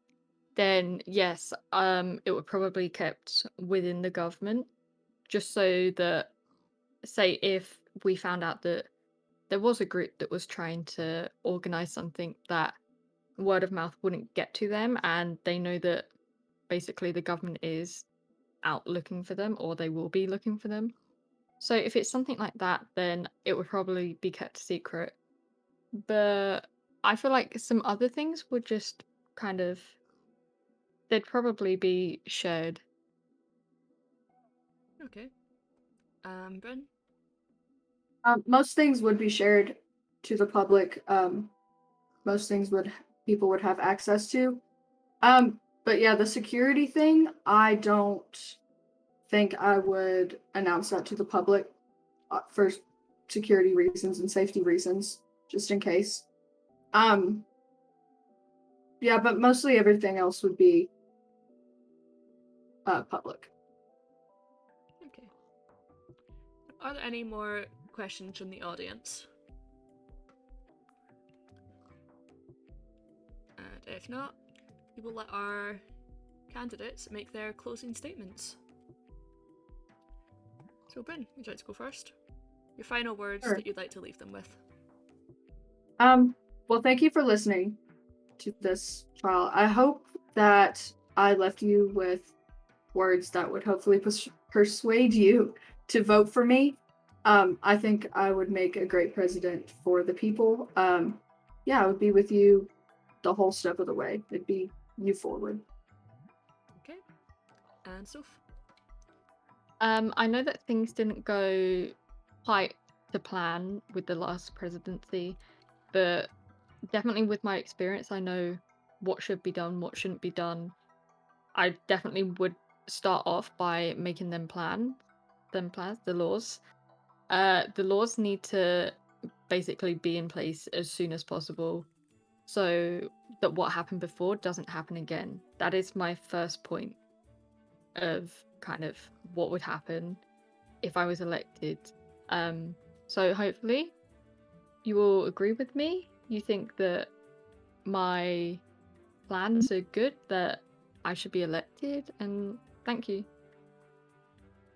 then yes, it would probably be kept within the government, just so that, say, if we found out that there was a group that was trying to organize something, that word of mouth wouldn't get to them, and they know that basically the government is out looking for them, or they will be looking for them. So if it's something like that, then it would probably be kept secret. But I feel like some other things would just kind of, they'd probably be shared. Okay. Bryn? Most things would be shared to the public. Most things people would have access to. But yeah, the security thing, I don't think I would announce that to the public for security reasons and safety reasons, just in case. Yeah, but mostly everything else would be public. Okay. Are there any more questions from the audience? And if not, we will let our candidates make their closing statements. So, Bryn, would you like to go first? Your final words Sure. that you'd like to leave them with. Well, thank you for listening to this trial. I hope that I left you with words that would hopefully persuade you to vote for me. I think I would make a great president for the people. Yeah, I would be with you the whole step of the way. It'd be you forward. Okay. And Soph? I know that things didn't go quite to plan with the last presidency, but definitely with my experience, I know what should be done, what shouldn't be done. I definitely would start off by making the laws. The laws need to basically be in place as soon as possible so that what happened before doesn't happen again. That is my first point of kind of what would happen if I was elected. So hopefully you will agree with me. You think that my plans are good, that I should be elected, and thank you.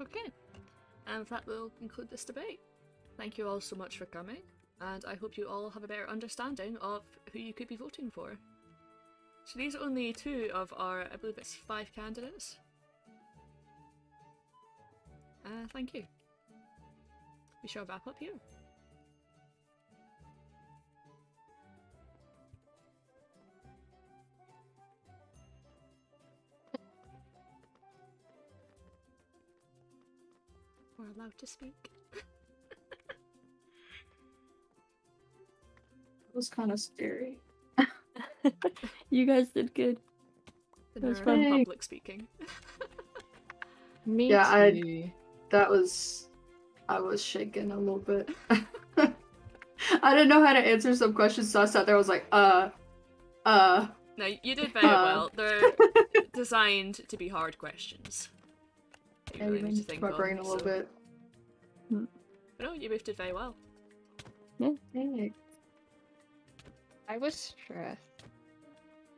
Okay. And that will conclude this debate. Thank you all so much for coming, and I hope you all have a better understanding of who you could be voting for. So these are only 2 of our, I believe it's 5 candidates. Thank you. We shall wrap up here. We're allowed to speak. It was kind of scary. You guys did good. The That's nerve fun. of public speaking. Me Yeah, too. I was shaking a little bit. I didn't know how to answer some questions, so I sat there. I was like, No, you did very well. They're designed to be hard questions. that You really need to think my on, brain a little so- bit. But no, you both did very well. Hey, I was stressed.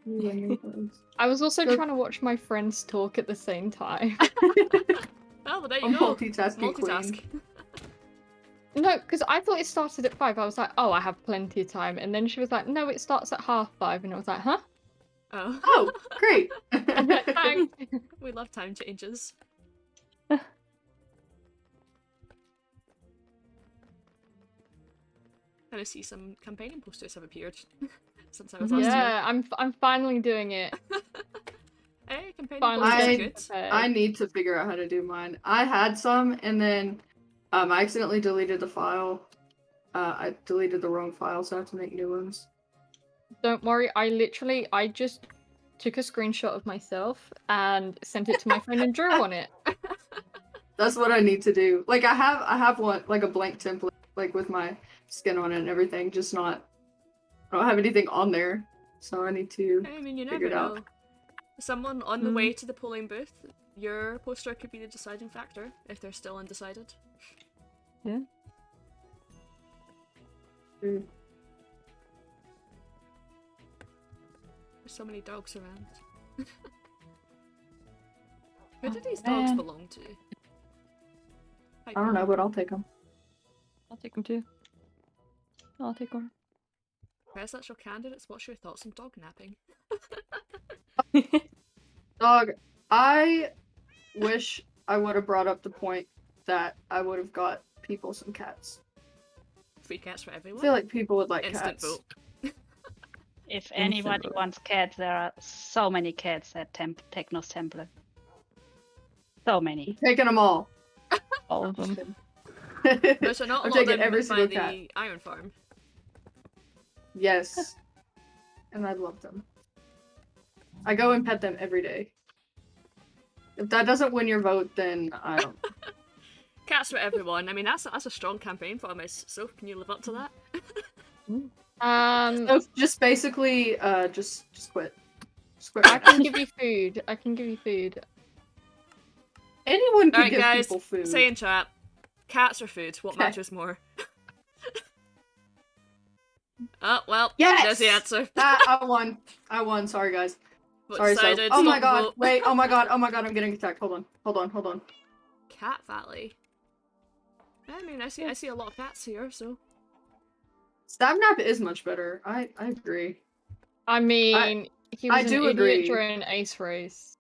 you and me both. I was also So- trying to watch my friends talk at the same time. Well, there A you go. multitasking Multitask. queen. No, because I thought it started at 5. I was like, oh, I have plenty of time. And then she was like, no, it starts at 5:30. And I was like, huh? Oh. Oh, great. Thanks. We love time changes. I see some campaigning posters have appeared since I was last here. Yeah, I'm finally doing it. Hey, campaigning Finally posters are I- good. I need to figure out how to do mine. I had some, and then I accidentally deleted the file. I deleted the wrong file, so I have to make new ones. Don't worry, I just took a screenshot of myself and sent it to my friend and drew on it. That's what I need to do. Like I have one, like a blank template, like with my skin on it and everything. Just not. I don't have anything on there, so I need to. I mean, you Figure never it out. know. Someone on the way to the polling booth, your poster could be the deciding factor if they're still undecided. Mm. There's so many dogs around. Who do these dogs man. belong to? I don't know, but I'll take them. I'll take them too. I'll take one. Presidential candidates, what's your thoughts on dog napping? Dog, I wish I would have brought up the point that I would have got people some cats. Free cats for I everyone. feel like people would like Instant cats. vote. Instant If anybody vote. wants cats, there are so many cats at Techno's Temple. So many. Taking them all. All of them. Which are not a I'm lot of taking them every by single the cat. iron farm. Yes. And I love them. I go and pet them every day. If that doesn't win your vote, then I don't. Cats for everyone. I mean, that's a strong campaign for us. So, can you live up to that? So just basically, just quit. Just quit I right now. can give you food. I can give you food. Anyone can Alright, give guys, people food. say in chat, cats or food? What Okay. matters more? Oh, well, Yes! there's the answer. I won. I won. Sorry, guys. But Sorry, so. decided Oh my stop god. vote. Wait. Oh my god. Oh my god. I'm getting attacked. Hold on. Cat Valley. I mean, I see a lot of cats here, so. Stabnap is much better. I agree. I mean, he was I an do idiot agree. during Ace Race.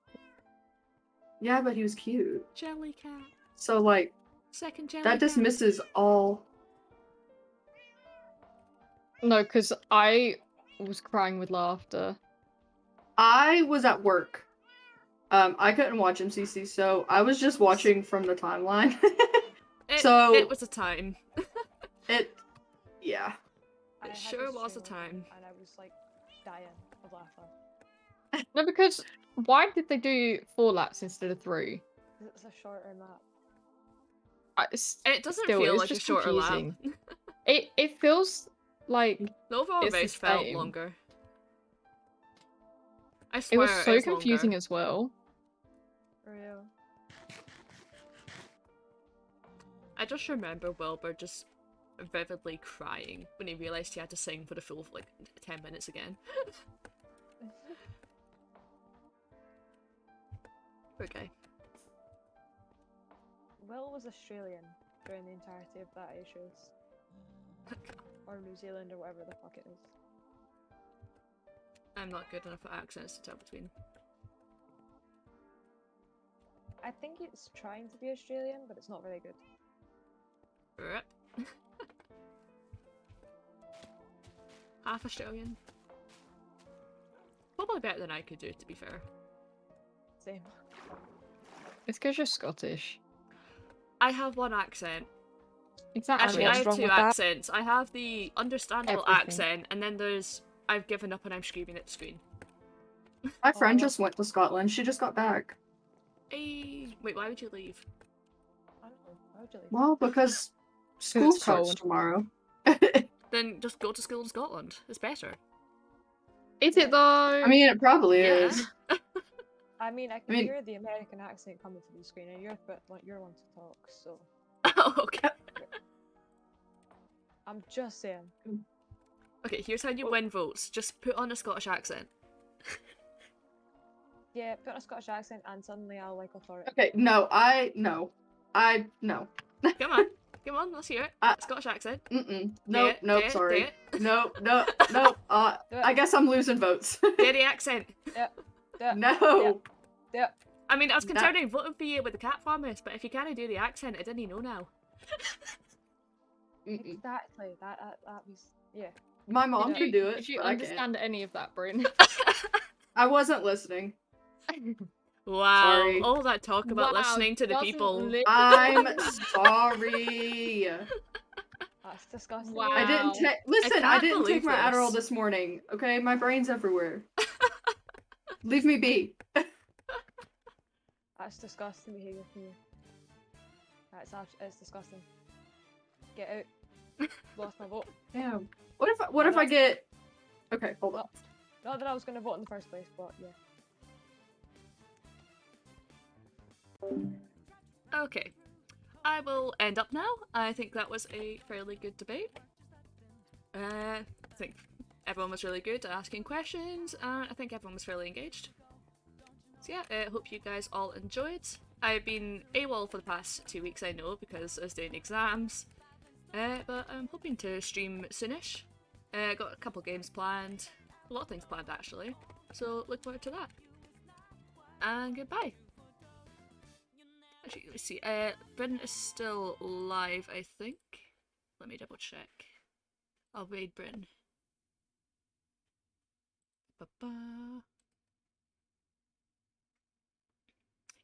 Yeah, but he was cute. Jelly cat. So, like, Second jelly that cat. dismisses all. No, because I was crying with laughter. I was at work. I couldn't watch MCC, so I was just watching from the timeline. It was a time. Yeah. I It had sure this was a stream time. and I was like dying of laughter. No, because why did they do 4 laps instead of 3? 'Cause it's a shorter map. It doesn't Still, feel it's like a just shorter confusing. lap. It feels like The overall It's the race felt same. longer. I it swear was so it's confusing longer. as well. For real. I just remember Wilbur just vividly crying when he realised he had to sing for the full, like, 10 minutes again. Poor guy. Will was Australian during the entirety of that Ace race. Or New Zealand or whatever the fuck it is. I'm not good enough at accents to tell between. I think it's trying to be Australian, but it's not very good. Rip. Half Australian. Probably better than I could do, to be fair. Same. It's because you're Scottish. I have one accent. Exactly. Actually, I what's have wrong 2 with that? accents. I have the understandable Everything. accent, and then there's I've given up and I'm screaming at the screen. My friend well- just went to Scotland. She just got back. Hey, wait, why would you leave? I don't know. Why would you leave? Well, because school it's starts cold. tomorrow. Then just go to school in Scotland. It's better. Is it though? I mean, it probably Yeah. is. I mean, I can mean- hear the American accent coming through the screen, and you're one to talk, so Oh, okay. I'm just saying. Okay, here's how you win votes. Just put on a Scottish accent. Yeah, put on a Scottish accent, and suddenly I'll like authority. Okay, no. Come on, let's hear it. Scottish accent. Nope, Do nope, it, sorry. do it. Nope. Do it. I guess I'm losing votes. Do the accent. Yeah, No. yeah. I mean, I was considering voting for you with the cat promise, but if you can't do the accent, I didn't know now. Exactly. That was yeah. My mom know, could do it. Did you but I can't. understand any of that, Bryn? I wasn't listening. Wow, Sorry. all that talk about Wow, listening to the doesn't people. li- I'm sorry. That's disgusting. Wow. I didn't take. Listen, I can't didn't take believe my Adderall this. this morning. Okay, my brain's everywhere. Leave me be. That's disgusting behaviour from you. It's disgusting. Get out. Lost my vote. Damn. What if I get? Okay, hold on. Not that I was going to vote in the first place, but yeah. Okay. I will end up now. I think that was a fairly good debate. I think everyone was really good at asking questions, and I think everyone was fairly engaged. So yeah, I hope you guys all enjoyed. I've been AWOL for the past 2 weeks, I know, because I was doing exams. But I'm hoping to stream soonish. Got a couple games planned. A lot of things planned, actually. So look forward to that. And goodbye. Actually, let's see. Bryn is still live, I think. Let me double check. I'll raid Bryn. Ba-ba.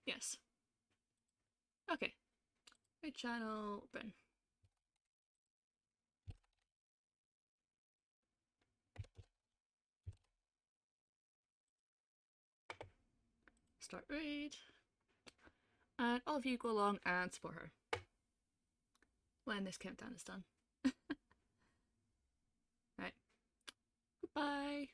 Yes. Okay. Raid channel open. Start raid. And all of you go along and support her when this countdown is done. Right. Goodbye.